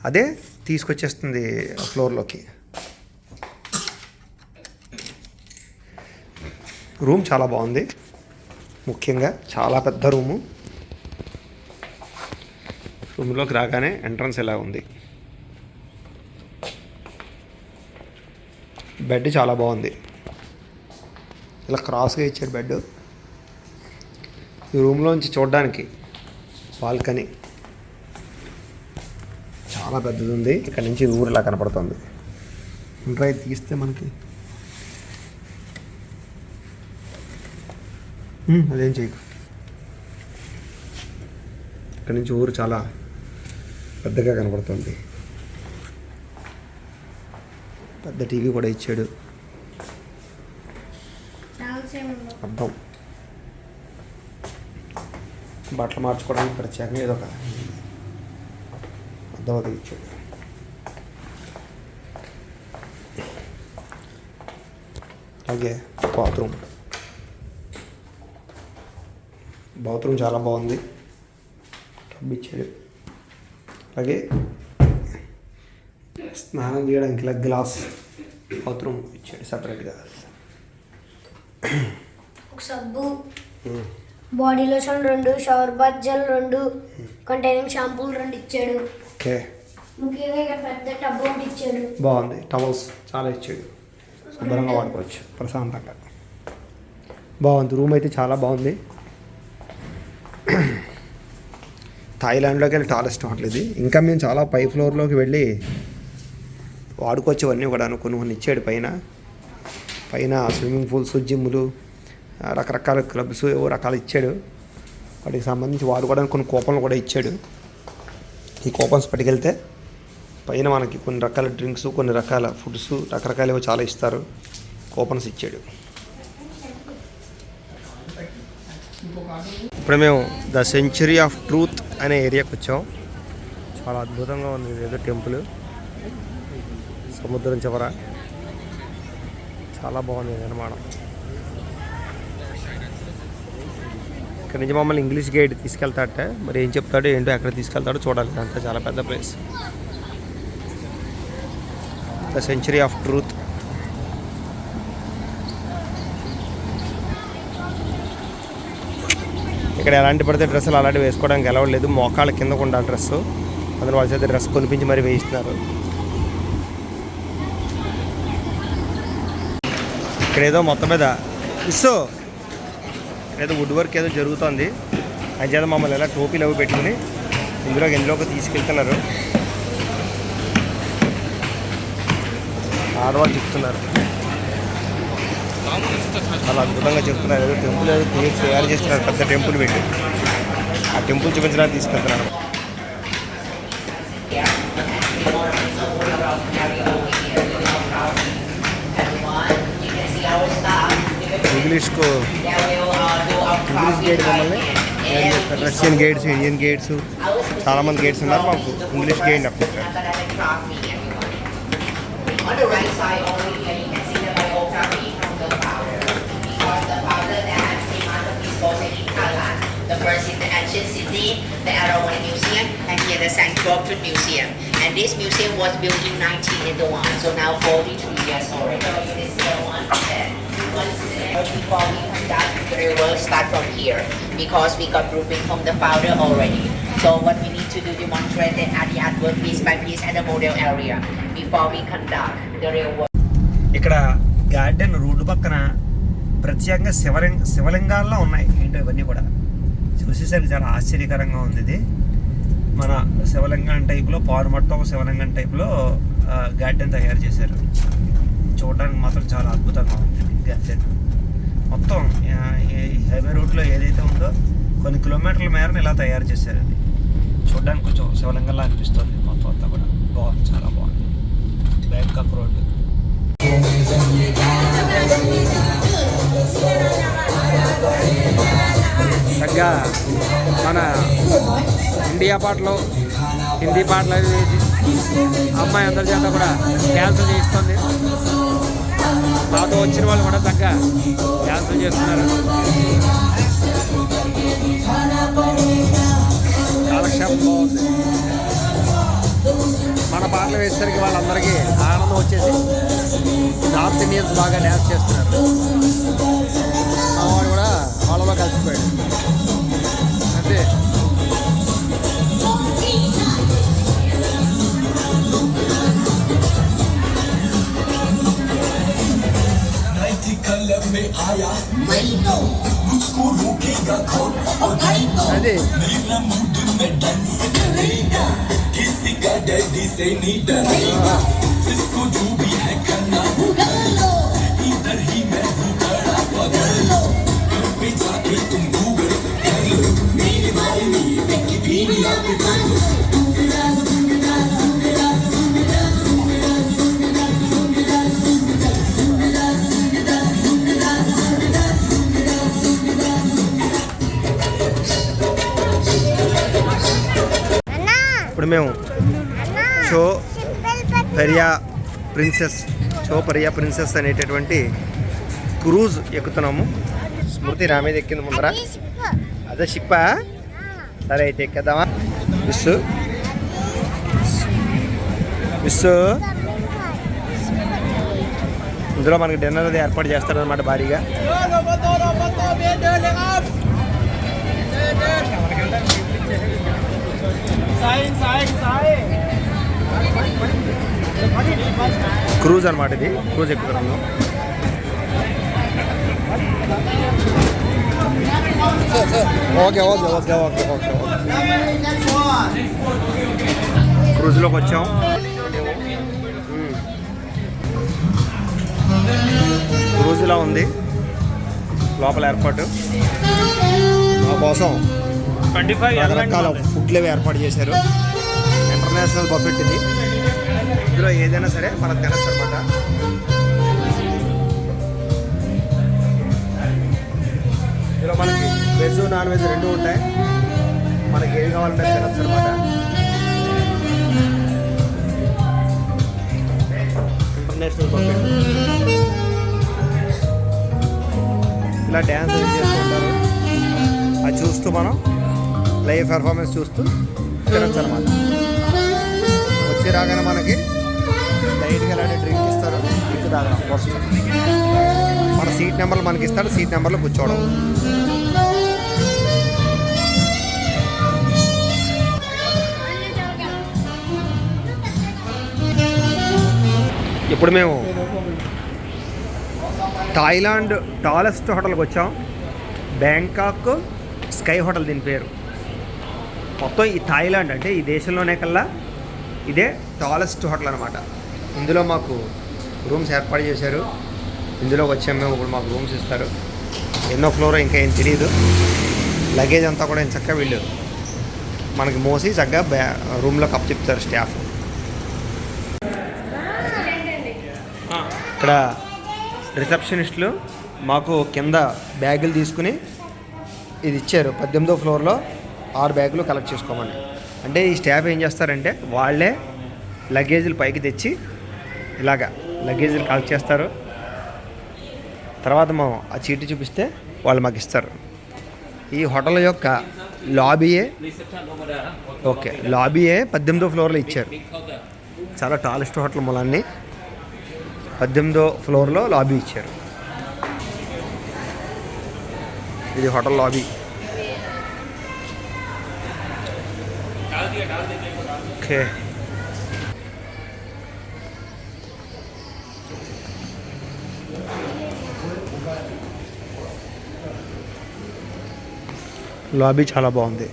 Speaker 1: అదే తీసుకొచ్చేస్తుంది ఫ్లోర్లోకి. రూమ్ చాలా బాగుంది. ముఖ్యంగా చాలా పెద్ద రూము. రూమ్లోకి రాగానే ఎంట్రన్స్ ఇలా ఉంది. బెడ్ చాలా బాగుంది. ఇలా క్రాస్గా ఇచ్చాడు బెడ్. ఈ రూమ్లోంచి చూడడానికి బాల్కనీ చాలా పెద్దది ఉంది. ఇక్కడ నుంచి ఊరు ఇలా కనపడుతుంది. ఇంట్రై తీస్తే మనకి అదేం చేయకు. ఇక్కడ నుంచి ఊరు చాలా పెద్దగా కనపడుతుంది. పెద్ద టీవీ కూడా ఇచ్చాడు. అర్థం బట్టలు మార్చుకోవడానికి ప్రత్యేకంగా ఏదో ఒక అర్థం అది ఇచ్చాడు. అలాగే బాత్రూమ్ చాలా బాగుంది. టబ్ ఇచ్చాడు. అలాగే స్నానం చేయడానికి ఇలా గ్లాస్ బాత్రూమ్ ఇచ్చాడు సపరేట్గా.
Speaker 3: ఒక సబ్బు, body lotion 2, shower bath gel 2, containing షాంపూలు 2 ఇచ్చాడు.
Speaker 1: ఓకే,
Speaker 3: ముఖ్యంగా ఇక్కడ పెద్ద టబ్ ఒకటి ఇచ్చాడు.
Speaker 1: బాగుంది. టవల్స్ చాలా ఇచ్చాడు. శుభ్రంగా వాడుకోవచ్చు ప్రశాంతంగా. బాగుంది. రూమ్ అయితే చాలా బాగుంది. థాయిలాండ్లోకి వెళ్ళి చాలా ఇష్టం అట్లేదు. ఇంకా మేము చాలా పై ఫ్లోర్లోకి వెళ్ళి వాడుకోవచ్చు. అవన్నీ కూడా కొన్ని ఇచ్చాడు. పైన స్విమ్మింగ్ పూల్స్, జిమ్లు, రకరకాల క్లబ్స్ ఏవో రకాలు ఇచ్చాడు. వాటికి సంబంధించి వాడుకోవడానికి కొన్ని కూపన్లు కూడా ఇచ్చాడు. ఈ కూపన్స్ పట్టుకెళ్తే పైన మనకి కొన్ని రకాల డ్రింక్స్, కొన్ని రకాల ఫుడ్స్, రకరకాలు చాలా ఇస్తారు. కూపన్స్ ఇచ్చాడు. ఇప్పుడు మేము ద సెంచరీ ఆఫ్ ట్రూత్ అనే ఏరియాకి వచ్చాం. చాలా అద్భుతంగా ఉంది. ఏదో టెంపుల్ సముద్రం చివర. చాలా బాగుంది నిర్మాణం. ఇక్కడ నుంచి మమ్మల్ని ఇంగ్లీష్ గైడ్ తీసుకెళ్తాడట. మరి ఏం చెప్తాడో ఏంటో, ఎక్కడ తీసుకెళ్తాడో చూడాలి. అంతా చాలా పెద్ద place. The century of truth. ఇక్కడ ఎలాంటి పడితే డ్రెస్సులు అలాంటివి వేసుకోవడానికి ఎలవలేదు. మోకాళ్ళ కిందకు ఉండాలి డ్రెస్సు. అందులో వాళ్ళ చేత డ్రెస్ కొనిపించి మరీ వేయిస్తున్నారు. ఇక్కడ ఏదో మొత్తం మీద ఏదో వుడ్ వర్క్ ఏదో జరుగుతుంది. అది చేత మమ్మల్ని ఎలా టోపీలు అవి పెట్టుకుని ఇందులోకి తీసుకెళ్తున్నారు. ఆడవాళ్ళు చెప్తున్నారు. చాలా అద్భుతంగా చెప్తున్నారు. ఏదో టెంపుల్ ఏదో తయారు చేస్తున్నారు. పెద్ద టెంపుల్ పెట్టి ఆ టెంపుల్ చూపించడానికి తీసుకెళ్తున్నారు. ఇంగ్లీష్ గైడ్ మమ్మల్ని రష్యన్ గైడ్స్, ఇండియన్ గైడ్స్, చాలామంది గైడ్స్ ఉన్నారు. మాకు ఇంగ్లీష్ గైడ్ అప్పుడు
Speaker 4: the first in the Vatican City, the Arawan Museum, and here the St. Gertrude Museum. And this museum was built in 1981, so now 43 years old. So this is the one there. Before we conduct, we will start from here because we got blueprint from the founder already. So what we need to do, demonstrate it at the artwork piece by piece at the model area before we conduct the real work.
Speaker 1: ఇక్కడ garden road పక్కన ప్రత్యేకంగా శివలింగాల్లో ఉన్నాయి. ఏంటో ఇవన్నీ కూడా చూసేసరికి చాలా ఆశ్చర్యకరంగా ఉంది. ఇది మన శివలింగం టైప్లో పారుమట్టం శివలింగం టైప్లో గార్డెన్ తయారు చేశారు. చూడడానికి మాత్రం చాలా అద్భుతంగా ఉంది గార్డెన్. మొత్తం హైవే రూట్లో ఏదైతే ఉందో కొన్ని కిలోమీటర్ల మేరను ఇలా తయారు చేశారు. అది చూడడానికి కొంచెం శివలింగంలా అనిపిస్తుంది. మొత్తం అంతా కూడా బాగుంది, చాలా బాగుంది. Bangkok road. చక్కగా మన ఇండియా పాటలు హిందీ పాటలు అవి వేసి అమ్మాయి అందరి చేత కూడా డ్యాన్సులు చేయిస్తుంది. నాతో వచ్చిన వాళ్ళు కూడా చక్కగా డ్యాన్సులు చేస్తున్నారు. కాలక్షేపం బాగుంది. మన పాటలు వేసేసరికి వాళ్ళందరికీ ఆనందం వచ్చేసి నార్త్ ఇండియన్స్ బాగా డ్యాన్స్ చేస్తున్నారు. వాడు కూడా వాళ్ళలో కలిసిపోయాడు అంతే. అదే
Speaker 5: किसी का डैडी से नहीं डरेगा, इसको जो भी है करना वो कर लो, इधर ही मैं हूँ बड़ा पकड़ लो, घर पे जाके तुम गूगल कर लो, मेरे बारे में विकिपीडिया पे कर लो.
Speaker 1: ఇప్పుడు మేము షో పరియా ప్రిన్సెస్ అనేటటువంటి క్రూజ్ ఎక్కుతున్నాము. స్మృతి నా మీద ఎక్కింది ముందర. అదే షిప్పా? సరే అయితే ఎక్కేద్దామా? విస్సు ఇందులో మనకి డిన్నర్ అది ఏర్పాటు చేస్తారనమాట భారీగా. క్రూజ్ అనమాట ఇది. క్రూజ్ ఎక్కుతున్నాము. Okay okay okay okay okay క్రూజ్లోకి వచ్చాం. క్రూజ్లా ఉంది లోపల ఏర్పాటు. మా కోసం 25 రకాల ఫుడ్లు ఏర్పాటు చేశారు. ఇంటర్నేషనల్ బఫెట్ ఇది. ఇందులో ఏదైనా సరే మనం తినచ్చు అనమాట. ఇందులో మనకి వెజ్ నాన్ వెజ్ రెండు ఉంటాయి. మనకి ఏది కావాలంటే తినచ్చు అనమాట. International buffet. ఇలా డ్యాన్స్ చేస్తూ ఉంటారు. అది చూస్తూ మనం లైవ్ పెర్ఫార్మెన్స్ చూస్తూ తినచ్చు అనమాట. వచ్చి రాగానే మనకి లైట్గా ఇలాంటి డ్రింక్ ఇస్తారు. డ్రింక్ తాగడం ఫస్ట్ మన సీట్ నెంబర్లు మనకి ఇస్తాడు. సీట్ నెంబర్లో కూర్చోవడం. ఇప్పుడు మేము థాయిలాండ్ టాలెస్ట్ హోటల్కి వచ్చాం. బ్యాంకాక్ స్కై హోటల్ దీని పేరు. మొత్తం ఈ థాయిలాండ్ అంటే ఈ దేశంలోనే కల్లా ఇదే టాలెస్ట్ హోటల్ అనమాట. ఇందులో మాకు రూమ్స్ ఏర్పాటు చేశారు. ఇందులో వచ్చాము మేము. ఇప్పుడు మాకు రూమ్స్ ఇస్తారు. ఎన్నో ఫ్లోర్ ఇంకా ఏం తెలియదు. లగేజ్ అంతా కూడా చక్కగా వీళ్ళు మనకి మోసి చక్కగా రూమ్లో కప్ చెప్తారు స్టాఫ్. ఇక్కడ రిసెప్షనిస్టులు మాకు కింద బ్యాగులు తీసుకుని ఇది ఇచ్చారు. 18వ ఫ్లోర్లో 6 బ్యాగులు కలెక్ట్ చేసుకోమని. అంటే ఈ స్టాఫ్ ఏం చేస్తారంటే వాళ్ళే లగేజీలు పైకి తెచ్చి ఇలాగా లగేజీలు కలెక్ట్ చేస్తారు. తర్వాత మనం ఆ చీటీ చూపిస్తే వాళ్ళు మాకు ఇస్తారు. ఈ హోటల్ యొక్క లాబీయే ఓకే, లాబీయే 18వ ఫ్లోర్లో ఇచ్చారు. చాలా టాలెస్ట్ హోటల్ మూలాన్ని 18వ ఫ్లోర్లో లాబీ ఇచ్చారు. ఇది హోటల్ లాబీ. ఓకే, లాబీ చాలా బాగుంది.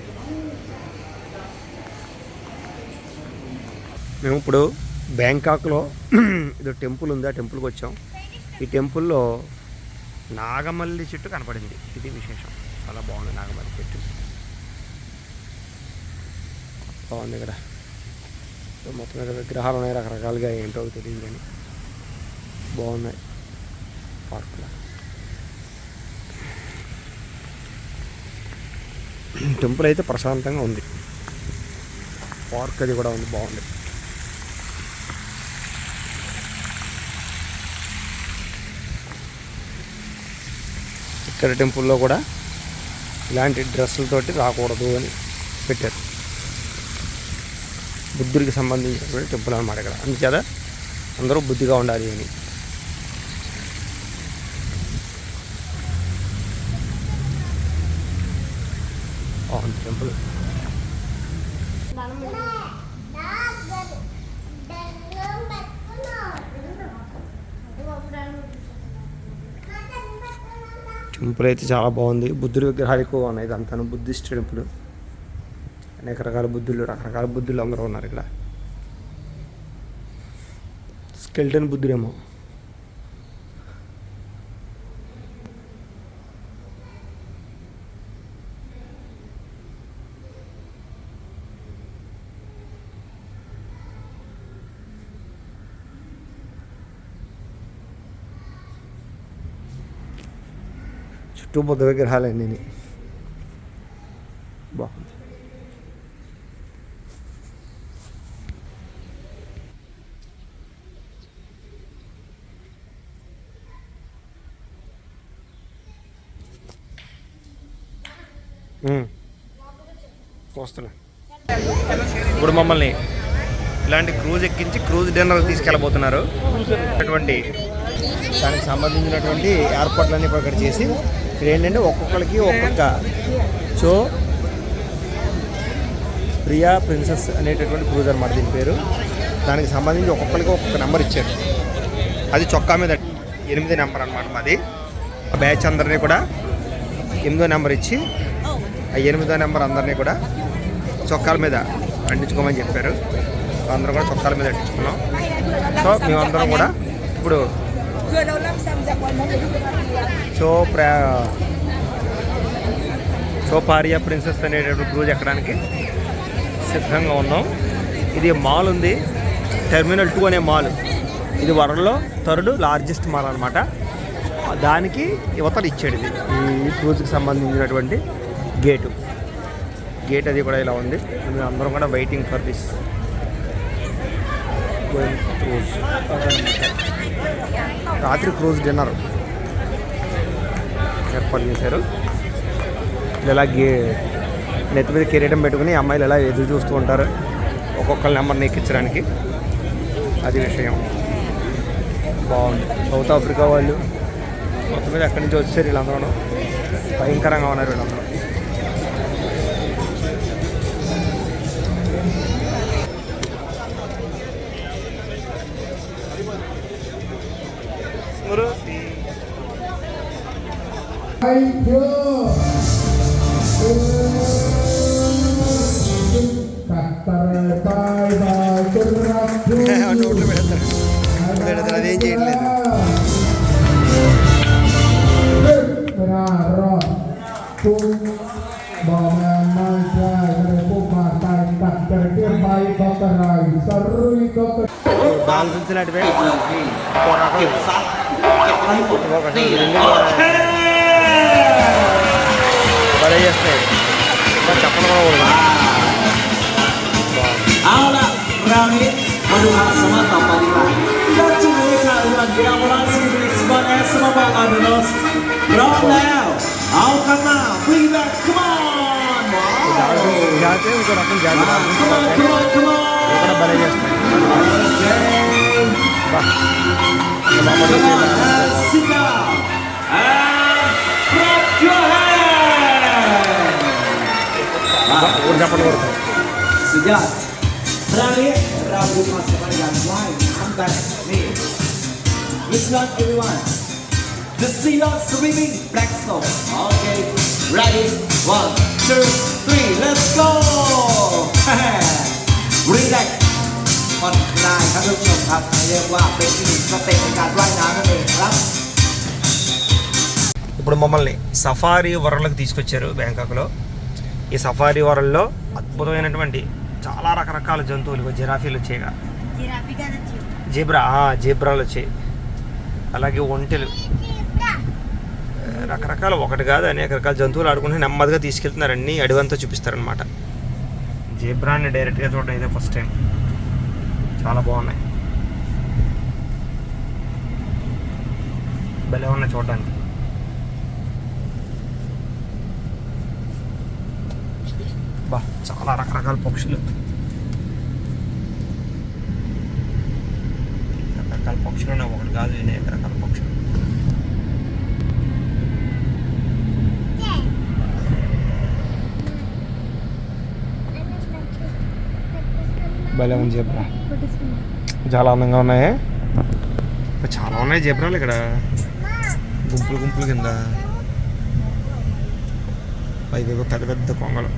Speaker 1: మేము ఇప్పుడు బ్యాంకాక్లో ఇది టెంపుల్ ఉంది, ఆ టెంపుల్కి వచ్చాం. ఈ టెంపుల్లో నాగమల్లి చెట్టు కనపడింది. ఇది విశేషం, చాలా బాగుంది నాగమల్లి చెట్టు, బాగుంది. ఇక్కడ మొత్తం మీద విగ్రహాలు ఉన్నాయి, రకరకాలుగా ఏంటో తెలియదు కానీ బాగున్నాయి. పార్కులో టెంపుల్ అయితే ప్రశాంతంగా ఉంది. పార్క్ అది కూడా ఉంది, బాగుంది. ఇక్కడ టెంపుల్లో కూడా ఇలాంటి డ్రెస్సులతోటి రాకూడదు అని పెట్టారు. బుద్ధుడికి సంబంధించినటువంటి టెంపుల్ అన్నమాట ఇక్కడ. అందుచేత అందరూ బుద్ధిగా ఉండాలి అని. టెంపుల్ టెంపుల్ అయితే చాలా బాగుంది. బుద్ధుడి విగ్రహాలు ఎక్కువగా ఉన్నాయి. ఇదంతా బుద్ధిస్ట్ టెంపుల్. అనేక రకాల బుద్ధులు అందరూ ఉన్నారు ఇక్కడ. స్కెల్టన్ బుద్ధుడేమో. చుట్టూ బుద్ధ విగ్రహాలన్నీ బాగుంది. వస్తున్నా. ఇప్పుడు మమ్మల్ని ఇలాంటి క్రూజ్ ఎక్కించి క్రూజ్ డిన్నర్ తీసుకెళ్ళబోతున్నారు. అటువంటి దానికి సంబంధించినటువంటి ఏర్పాట్లన్నీ ఇప్పుడు ఇక్కడ చేసి ఇక్కడ ఏంటంటే ఒక్కొక్కరికి ఒక్కొక్క సో ప్రియా ప్రిన్సెస్ అనేటటువంటి క్రూజ్ అనమాట దీని పేరు. దానికి సంబంధించి ఒక్కొక్కరికి ఒక్కొక్క నెంబర్ ఇచ్చారు. అది చొక్కా మీద 8 నెంబర్ అనమాట మాది. ఆ బ్యాచ్ అందరినీ కూడా 8వ నెంబర్ ఇచ్చి ఆ 8వ నెంబర్ అందరినీ కూడా చొక్కాల మీద అంటించుకోమని చెప్పారు. అందరం కూడా చొక్కాల మీద అంటించుకున్నాం. సో మేమందరం కూడా ఇప్పుడు సో పారియా ప్రిన్సెస్ అనేటటువంటి క్రూజ్ ఎక్కడానికి సిద్ధంగా ఉన్నాం. ఇది మాల్ ఉంది, టెర్మినల్ 2 అనే మాల్. ఇది వరల్డ్లో 3rd లార్జెస్ట్ మాల్ అనమాట. దానికి యువతలు ఇచ్చాడు ఇది ఈ క్రూజ్కి సంబంధించినటువంటి గేట్ అది కూడా ఇలా ఉంది. మేము అందరం కూడా వెయిటింగ్ ఫర్ దిస్ క్రూజ్. రాత్రి క్రూజ్ డిన్నర్ ఏర్పాటు చేశారు. ఇలా నెత్తి మీద కిరీటం పెట్టుకుని అమ్మాయిలు ఎలా ఎదురు చూస్తూ ఉంటారు ఒక్కొక్కరి నెంబర్ని ఎక్కించడానికి. అది విషయం, బాగుంది. సౌత్ ఆఫ్రికా వాళ్ళు మొత్తం మీద ఎక్కడి నుంచి వచ్చారు వీళ్ళందరూ. భయంకరంగా ఉన్నారు వీళ్ళందరూ. నోట్లు పెడతారు, అదేం చేయట్లేదు. డాల్ఫిన్స్ లాంటివే భలే చేస్తాయి. చెప్పడం కూడా
Speaker 6: Ahora, Rami, maduha sama tapadila. Let's wait until the ambulance is sebagai semua adalah. Roll now, I'll come now, bring that, come on, boy.
Speaker 1: జాతి ఇంకో రకం జాతి
Speaker 6: Come on.
Speaker 1: ఇవి కూడా భలే చేస్తాయి. బా.
Speaker 6: Sit down and clap your hands.
Speaker 1: ఊరు చెప్పండి కొడతాం.
Speaker 6: Sejak terakhir rambut Mas Kepala yang lain angkat nih. Listen everyone. The Silat Swimming Black Snow. Okay, ready? 1, 2, 3, let's go. Relax. ผ่อนคลายครับทุกผู้ชมครับเรียกว่าเป็นอีกหนึ่งสเต็ปในการว่ายน้ำนั่นเองครับ
Speaker 1: ఇప్పుడు మమ్మల్ని సఫారీ వరల్డ్కి తీసుకొచ్చారు బ్యాంకాక్లో. ఈ సఫారీ వరల్డ్లో అద్భుతమైనటువంటి చాలా రకరకాల జంతువులు, జిరాఫీలు వచ్చాయి, జీబ్రాలు వచ్చాయి, అలాగే ఒంటెలు, రకరకాల ఒకటి కాదు అనేక రకాల జంతువులు ఆడుకుంటే నెమ్మదిగా తీసుకెళ్తున్నారు. అన్నీ అడవంతా చూపిస్తారనమాట. జీబ్రాని డైరెక్ట్గా చూడడం ఇదే ఫస్ట్ టైం. చాలా బాగున్నాయి, భలే ఉన్నాయి చూడడానికి. బా చాలా రకరకాల పక్షులు, రకరకాల పక్షులు ఉన్నాయి, ఒకటి కాదు అనేక రకాల పక్షులు. భలే ఉంది జీబ్రా, చాలా అందంగా ఉన్నాయి. చాలా ఉన్నాయి జీబ్రాలు ఇక్కడ, గుంపులు గుంపులు కింద. పైకి పెద్ద పెద్ద కొంగలు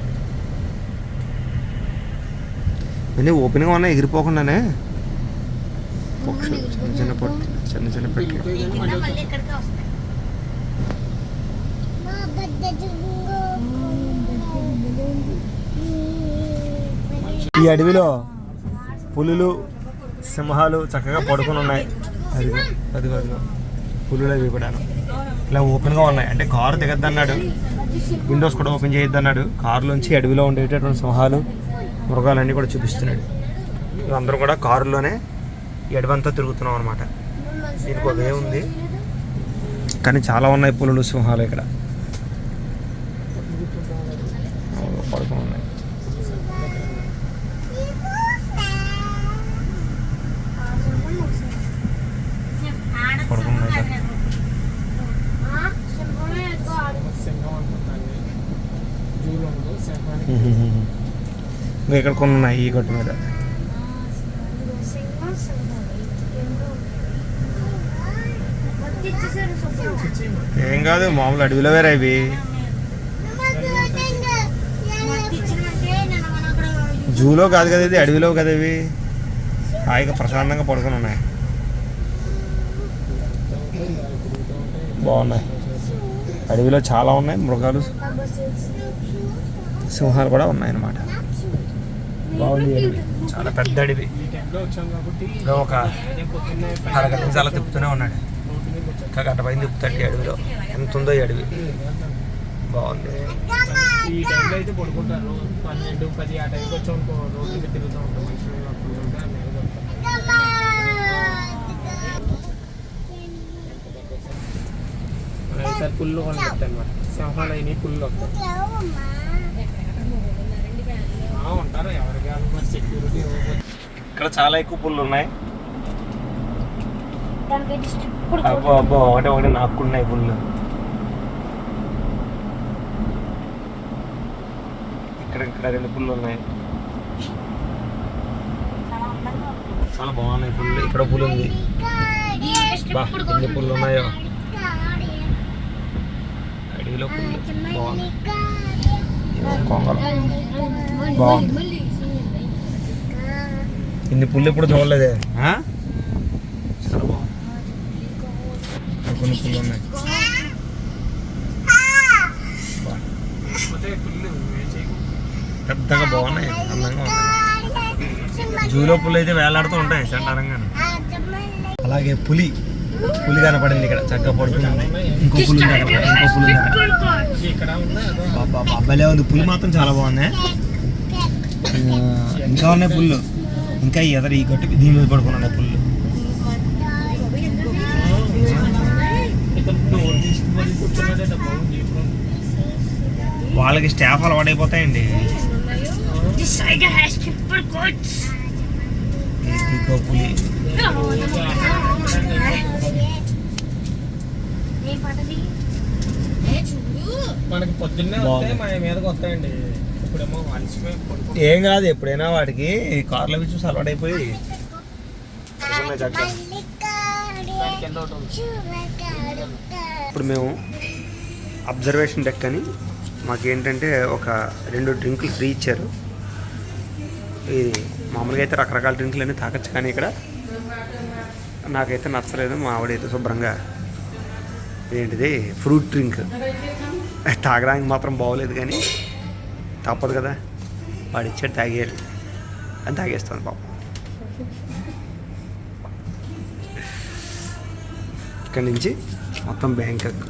Speaker 1: ఇవన్నీ ఓపెన్గా ఉన్నాయి, ఎగిరిపోకుండానే. పక్షులు చిన్న చిన్న పొట్టు, చిన్న చిన్న పెట్టలు. ఈ అడవిలో పులులు, సింహాలు చక్కగా పడుకొని ఉన్నాయి. అదిగో అదిగో అదిగో పులులు అవి కూడా ఇలా ఓపెన్గా ఉన్నాయి. అంటే కారు దిగద్దన్నాడు, విండోస్ కూడా ఓపెన్ చేయొద్దన్నాడు. కారులోంచి అడవిలో ఉండేటటువంటి సింహాలు, మృగాలన్నీ కూడా చూపిస్తున్నాడు. అందరూ కూడా కారులోనే ఈ అడవంతా తిరుగుతున్నాం అనమాట. దీనికి ఒక వే ఉంది, కానీ చాలా ఉన్నాయి పులులు, సింహాలు ఇక్కడ పడుకొని ఉన్నాయి. పడుకున్నాయి సార్. ఇంకా ఇక్కడ కొన్ని ఉన్నాయి ఈ గట్టు మీద. ఏం కాదు, మామూలు అడవిలో వేరే ఇవి. జూలో కాదు కదా ఇది, అడవిలో కదా ఇవి. హాయిగా ప్రశాంతంగా పడుకొని ఉన్నాయి, బాగున్నాయి. అడవిలో చాలా ఉన్నాయి మృగాలు, సింహాలు కూడా ఉన్నాయి అన్నమాట. బాగుంది అడవి, చాలా పెద్ద అడవి. ఒక అరగంట నుంచి అలా తిప్పుతూనే ఉన్నాడు, ఇంకా గంట పైన తిప్పుతాడు అడవిలో. ఎంత ఉందో ఈ అడవి, బాగుంది.
Speaker 2: ఈ టైంలో అయితే పడుకుంటారు, 12, 10 ఆ టైంకి వచ్చి రోడ్డు మీద తిరుగుతూ ఉంటాం మనుషులు. సార్ పుల్లు కొని పెడతాయి అనమాట, సింహాలు అయినాయి పుల్లు ఉంటారు ఎవరికి సెక్యూరిటీ.
Speaker 1: ఇక్కడ చాలా ఎక్కువ పుల్లు ఉన్నాయి. అబ్బో అబ్బో ఒకటే ఒకటి నాకున్నాయి పుల్లు. ఇక్కడ ఇక్కడ 2 పుల్లు ఉన్నాయి, చాలా బాగున్నాయి పుల్లు. ఇక్కడ పుల్లు ఉంది, బా ఎన్ని పుల్లు ఉన్నాయో. అడవిలో పుల్లు బాగున్నాయి, కొంగలు బాగుంది. ఇన్ని పుల్లు ఎప్పుడు చూడలేదే. చాలా బాగుంది, కొన్ని పుల్లు ఉన్నాయి. పెద్దగా బాగున్నాయి, అందంగా ఉన్నాయి. జూలో పుల్లు అయితే వేలాడుతూ ఉంటాయి చండాలంగా. అలాగే పులి కనపడింది ఇక్కడ, చక్కగా పడుకుంది. ఇంకో పులి ఉంది అక్కడ, ఇంకో పులి ఉంది అక్కడ. అబ్బాయిలే ఉంది, పులి మాత్రం చాలా బాగుంది. ఇంకా ఉన్నాయి పుల్లు, ఇంకా ఎదరు ఈ గట్టు దీని మీద పడుకున్నాయి పుల్లు. వాళ్ళకి staff అలవాటైపోతాయండి.
Speaker 3: This side has triple coats.
Speaker 1: పులి
Speaker 2: మనకి పొద్దున్నే వస్తే మన మీదకి వస్తాయండి. ఇప్పుడేమో అలసిపోయి పడుకుంటాం.
Speaker 1: ఏం కాదు, ఎప్పుడైనా వాటికి కార్లో అవి చూసి అలవాటైపోయి
Speaker 2: కింద ఒకటి ఉంది.
Speaker 1: ఇప్పుడు మేము అబ్జర్వేషన్ డెక్ అని మాకేంటంటే ఒక 2 డ్రింకులు ఫ్రీ ఇచ్చారు. ఇది మామూలుగా అయితే రకరకాల డ్రింకులు అన్నీ తాగొచ్చు, కానీ ఇక్కడ నాకైతే నచ్చలేదు. మా ఆవిడైతే శుభ్రంగా ఏంటిది ఫ్రూట్ డ్రింక్ తాగడానికి మాత్రం బాగోలేదు, కానీ తప్పదు కదా, వాడు ఇచ్చాడు తాగేయాలి అని తాగేస్తాను పాపం. ఇక్కడి నుంచి మొత్తం బ్యాంకాక్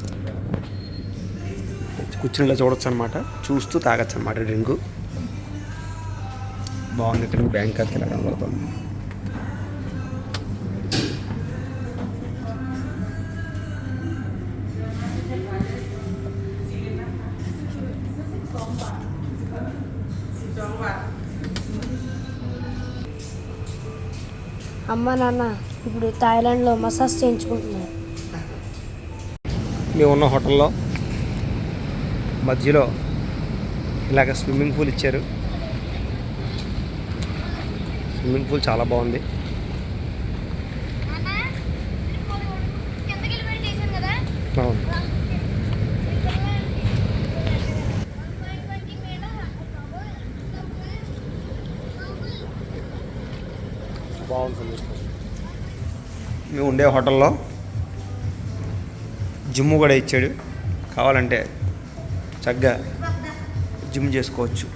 Speaker 1: కూర్చునిలా చూడొచ్చు అనమాట, చూస్తూ తాగొచ్చు అనమాట డ్రింకు. బాగుంది. ఇక్కడ బ్యాంకాక్ ఇలా కనబడుతుంది.
Speaker 3: అమ్మ నాన్న ఇప్పుడు థాయిలాండ్లో మసాజ్ చేయించుకుంటున్నారు.
Speaker 1: మేము ఉన్న హోటల్లో మధ్యలో ఇలాగ స్విమ్మింగ్ పూల్ ఇచ్చారు. స్విమ్మింగ్ పూల్ చాలా బాగుంది. అవును. బాగుంటుంది. మేము ఉండే హోటల్లో జిమ్ కూడా ఇచ్చాడు, కావాలంటే చక్కగా జిమ్ చేసుకోవచ్చు.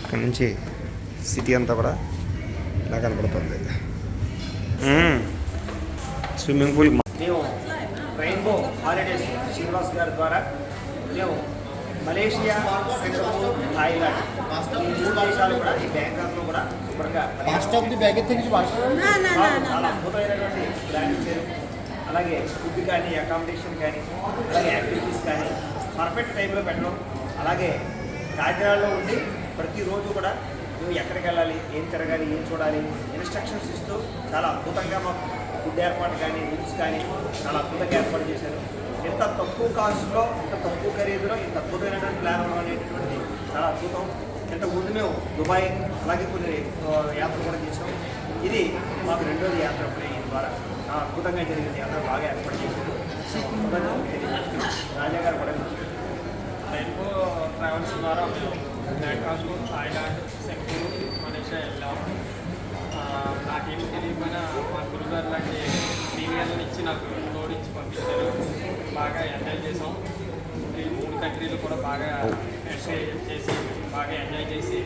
Speaker 1: ఇక్కడ నుంచి సిటీ అంతా కూడా ఇలా కనపడుతుంది. Swimming pool. మేము రెయిన్బో హాలిడేస్ శ్రీనివాస్ గారి ద్వారా మేము మలేషియా, సింగపూర్, థాయిలాండ్ ఈ 3 దేశాలు కూడా ఈ బ్యాంకాక్లో కూడా సూపర్గా చాలా అద్భుతమైనటువంటి ప్లాన్ ఇచ్చారు. అలాగే ఫుడ్ కానీ, అకామిడేషన్ కానీ, అలాగే యాక్టివిటీస్ కానీ పర్ఫెక్ట్ టైంలో పెట్టడం. అలాగే కాకినాడలో ఉండి ప్రతిరోజు కూడా నువ్వు ఎక్కడికి వెళ్ళాలి, ఏం తిరగాలి, ఏం చూడాలి ఇన్స్ట్రక్షన్స్ ఇస్తూ చాలా అద్భుతంగా మాకు ఫుడ్ ఏర్పాటు కానీ, రూమ్స్ కానీ చాలా అద్భుతంగా ఏర్పాటు చేశారు. ఇంత తక్కువ కాస్ట్లో, ఇంత తక్కువ ఖరీదులో ఇంత అద్భుతమైనటువంటి ప్లాన్ ఉండడం అనేటువంటిది చాలా అద్భుతం. ఇంతకుముందు మేము దుబాయ్ అలాగే కొన్ని యాత్రలు కూడా చేసాం. ఇది మాకు 2వ యాత్ర ఈ ద్వారా చాలా అద్భుతంగా జరిగింది. యాత్ర బాగా ఏర్పాటు చేశారు. రాజా గారు కూడా
Speaker 2: రెయిన్బో ట్రావెల్స్ ద్వారా మేము బ్యాంకాక్, థాయిలాండ్, సింగపూర్, మలేషియా వెళ్ళాము. నాకేమి తెలియకపోయినా మా గురుగారు లాంటి సీనియర్లను ఇచ్చి నాకు తోడించి పంపించారు. బాగా ఎంజాయ్ చేసాం. ఈ 3 కంట్రీలు కూడా బాగా ఎంజాయ్ చేసి బాగా ఎంజాయ్ చేసి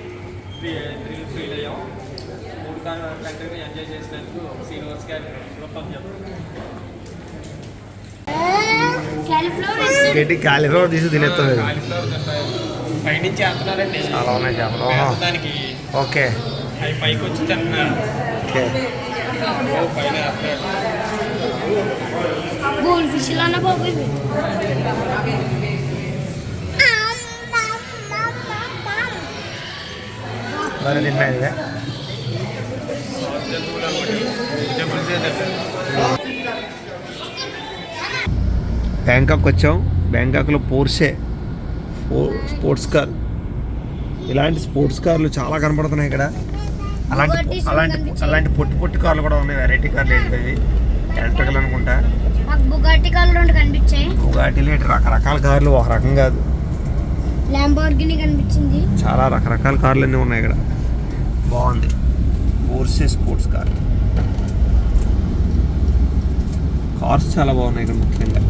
Speaker 2: థ్రిల్ ఫీల్ అయ్యాం. 3 కంట్రీలు ఎంజాయ్ చేసినందుకు శ్రీనివాస్ గారి కృతజ్ఞతలు.
Speaker 1: గట్టి కాలిఫ్లవర్ తీసి తినేస్తుంది.
Speaker 2: కాలిఫ్లవర్ పైనుంచి వేస్తున్నారండి,
Speaker 1: చాలా ఉన్నాయి చేపలు.
Speaker 2: దానికి
Speaker 1: ఓకే
Speaker 2: అవి పైకి వచ్చి తిన్నారు.
Speaker 1: ఓకే.
Speaker 2: పైన వేస్తున్నారు.
Speaker 3: గోల్డ్ ఫిష్ లానా బాబు ఇవి.
Speaker 1: మరి తిన్నాయి ఇవే. బ్యాంకాక్ వచ్చాం. బ్యాంకాక్లో పోర్షే స్పోర్ట్స్ కార్, ఇలాంటి స్పోర్ట్స్ కార్లు చాలా కనపడుతున్నాయి ఇక్కడ. అలాంటి పొట్టి కార్లు కూడా ఉన్నాయి. వెరైటీ కార్లు ఏంటి ఇవి, ఎలక్ట్రికల్ అనుకుంటా.
Speaker 3: నాకు బుగాటి కార్లు 2 కనిపించాయి.
Speaker 1: బుగాటిలు రకరకాల కార్లు, ఒక రకం కాదు,
Speaker 3: ల్యాంబోర్గిని కనిపించింది.
Speaker 1: చాలా రకరకాల కార్లు అన్నీ ఉన్నాయి ఇక్కడ. బాగుంది. Porsche sports car. కార్స్ చాలా బాగున్నాయి ఇక్కడ. ముఖ్యంగా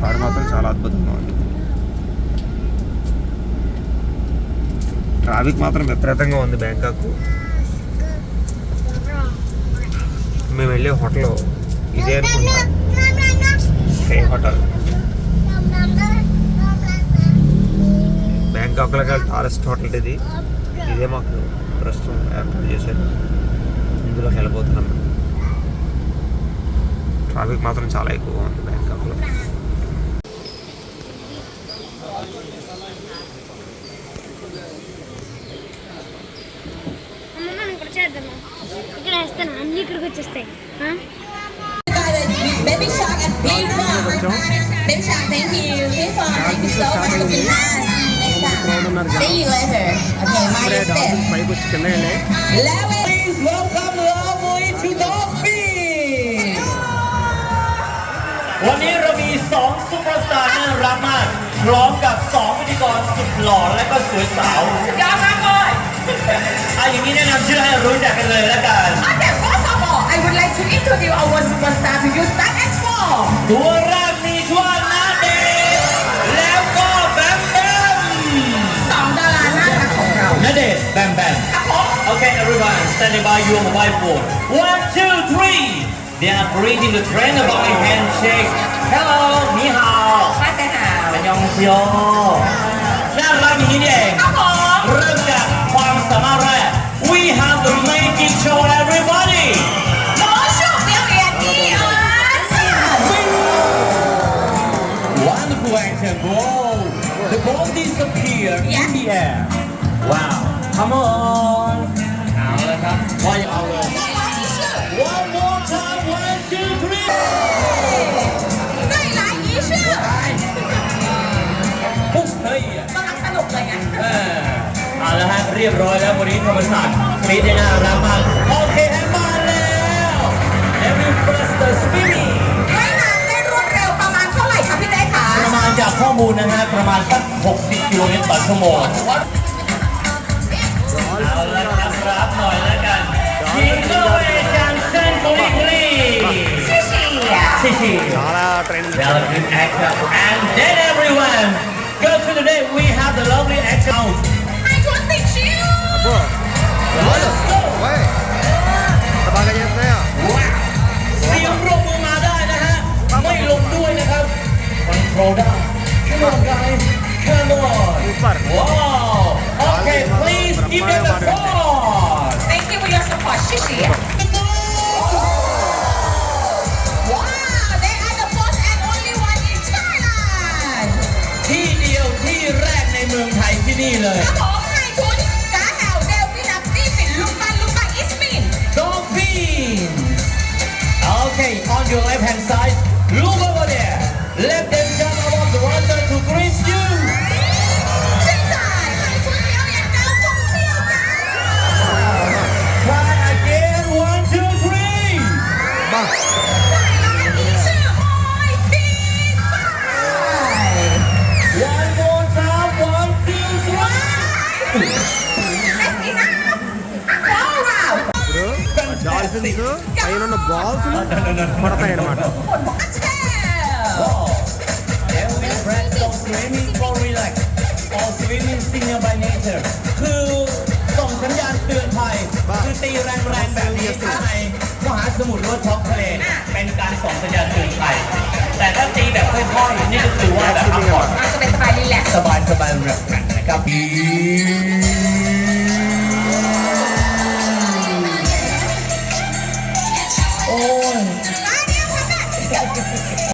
Speaker 1: కారు మాత్రం చాలా అద్భుతంగా ఉంది. ట్రాఫిక్ మాత్రం విపరీతంగా ఉంది బ్యాంకాక్. మేము వెళ్ళే హోటల్ ఇదే అనుకుంటా, స్టే హోటల్. బ్యాంకాక్లో టారెస్ట్ హోటల్ ఇది. ఇదే మాకు ప్రస్తుతం ఏర్పాటు చేశారు. ఇందులోకి వెళ్ళిపోతున్నాం. ట్రాఫిక్ మాత్రం చాలా ఎక్కువగా ఉంది బ్యాంకాక్లో.
Speaker 3: ఇక్కడ వేస్తాను అన్ని ఇక్కడికి వచ్చేస్తాయి.
Speaker 7: Baby Shark and Big Rock. Baby Shark, thank you. Big Rock, thank you so much for being nice. See you later. Okay, my step.
Speaker 1: పైకి వచ్చి కింద వెళ్ళి
Speaker 6: Please welcome Lavoi to Dolphin วันนี้เรามี2ซุปเปอร์สตาร์น่ารักมากพร้อมกับ2พิธีกรสุดหล่อและก็สวยสาวยอดมากเลยอย่างนี้แนะนำชื่อให้รู้จักกันเลยแล้วกัน
Speaker 7: Okay, first of all, I would like to introduce our superstar to you, Stan X4.
Speaker 6: ตัวแรกมีชื่อว่าณเดชน์แล้วก็แบมแบม
Speaker 7: 2 ดาราน่ารักของเรา
Speaker 6: ณเดชน์แบมแบม
Speaker 7: ครับผม
Speaker 6: Okay, everyone, standing by your mobile phone. 1, 2, 3. They are greeting the train about a handshake. Hello, 你好.
Speaker 7: มาแต่หา
Speaker 6: อันยองเซียวน่ารักอย่างนี้นี่เอง
Speaker 7: ครับผม
Speaker 6: เริ่มจากความสามารถแรก We have the magic show everybody.
Speaker 7: หมอชุบเรียนดีอ่ะ
Speaker 6: Wonderful action, bro. The ball disappeared in the air. Wow. Come on. เอาละครับว่าอย่าเอาเลย One more time. 1, 2, 3.
Speaker 7: ได้หลายอีชื่อ
Speaker 6: ปุ๊บเฮ้ย
Speaker 7: กำลังสนุกเลยไง
Speaker 6: เอาละฮะเรียบร้อยแล้ววันนี้ธรรมศาสตร์กรี๊ดได้น่ารักมากโอเคแฮมมาแล้ว Every first the spinning
Speaker 7: ว่ายน้ำได้รวดเร็วประมาณเท่าไหร่คะพี่เต้คะ
Speaker 6: ประมาณจากข้อมูลนะฮะประมาณสัก60 กิโลเมตรต่อชั่วโมงเอาละครับรับหน่อยแล้วกันยิงเข้าไปจังเส้นกุลีกุลี
Speaker 7: ชื่อเชียร์
Speaker 6: ชิชิ
Speaker 1: చాలా training
Speaker 6: Well, good action and then everyone go to the day we have the lovely action
Speaker 7: ให้ทุนติดชิว
Speaker 6: Let's go
Speaker 1: สบายกันยังไงอ่ะ
Speaker 6: เสียงปรบมือมาได้นะฮะ ไม่ลงด้วยนะครับ Control ได้ Come on guys Come on
Speaker 1: Super
Speaker 6: Wow Okay please give them the applause
Speaker 7: Thank you for your support ชื่อเชียร์ Wow they are the first and only one in Thailand
Speaker 6: ที่เดียวที่แรกในเมืองไทยที่นี่เลย
Speaker 7: ครับผมให้ทุนกาแฮวเดวิลับนี่เป็นลูกบ้านอิสมิน
Speaker 6: Dolphin Okay on your left hand side look over there Let them jump above the water to greet you
Speaker 7: 现在ให้ทุนเดียวอย่างเดิมคงเดียวกัน
Speaker 6: Try again 1, 2, 3
Speaker 1: บ้า
Speaker 7: ได้แล้วอีชื่อโอยปีไป
Speaker 6: One more time 1, 2, 3
Speaker 1: dolphins పైన ఉన్న balls పడతాయి అన్నమాట.
Speaker 6: Every breath of swimming for relax or swimming signal by nature คือส่งสัญญาณเตือนภัยคือตีแรงๆแบบนี้ถ้าในมหาสมุทรหรือว่าท้องทะเลเป็นการส่งสัญญาณเตือนภัยแต่ถ้าตีแบบค่อยๆนี่ก็คือว่าแบบพักผ่อน
Speaker 7: สบายๆรีแลกซ์
Speaker 6: สบายๆแบบกันนะครับ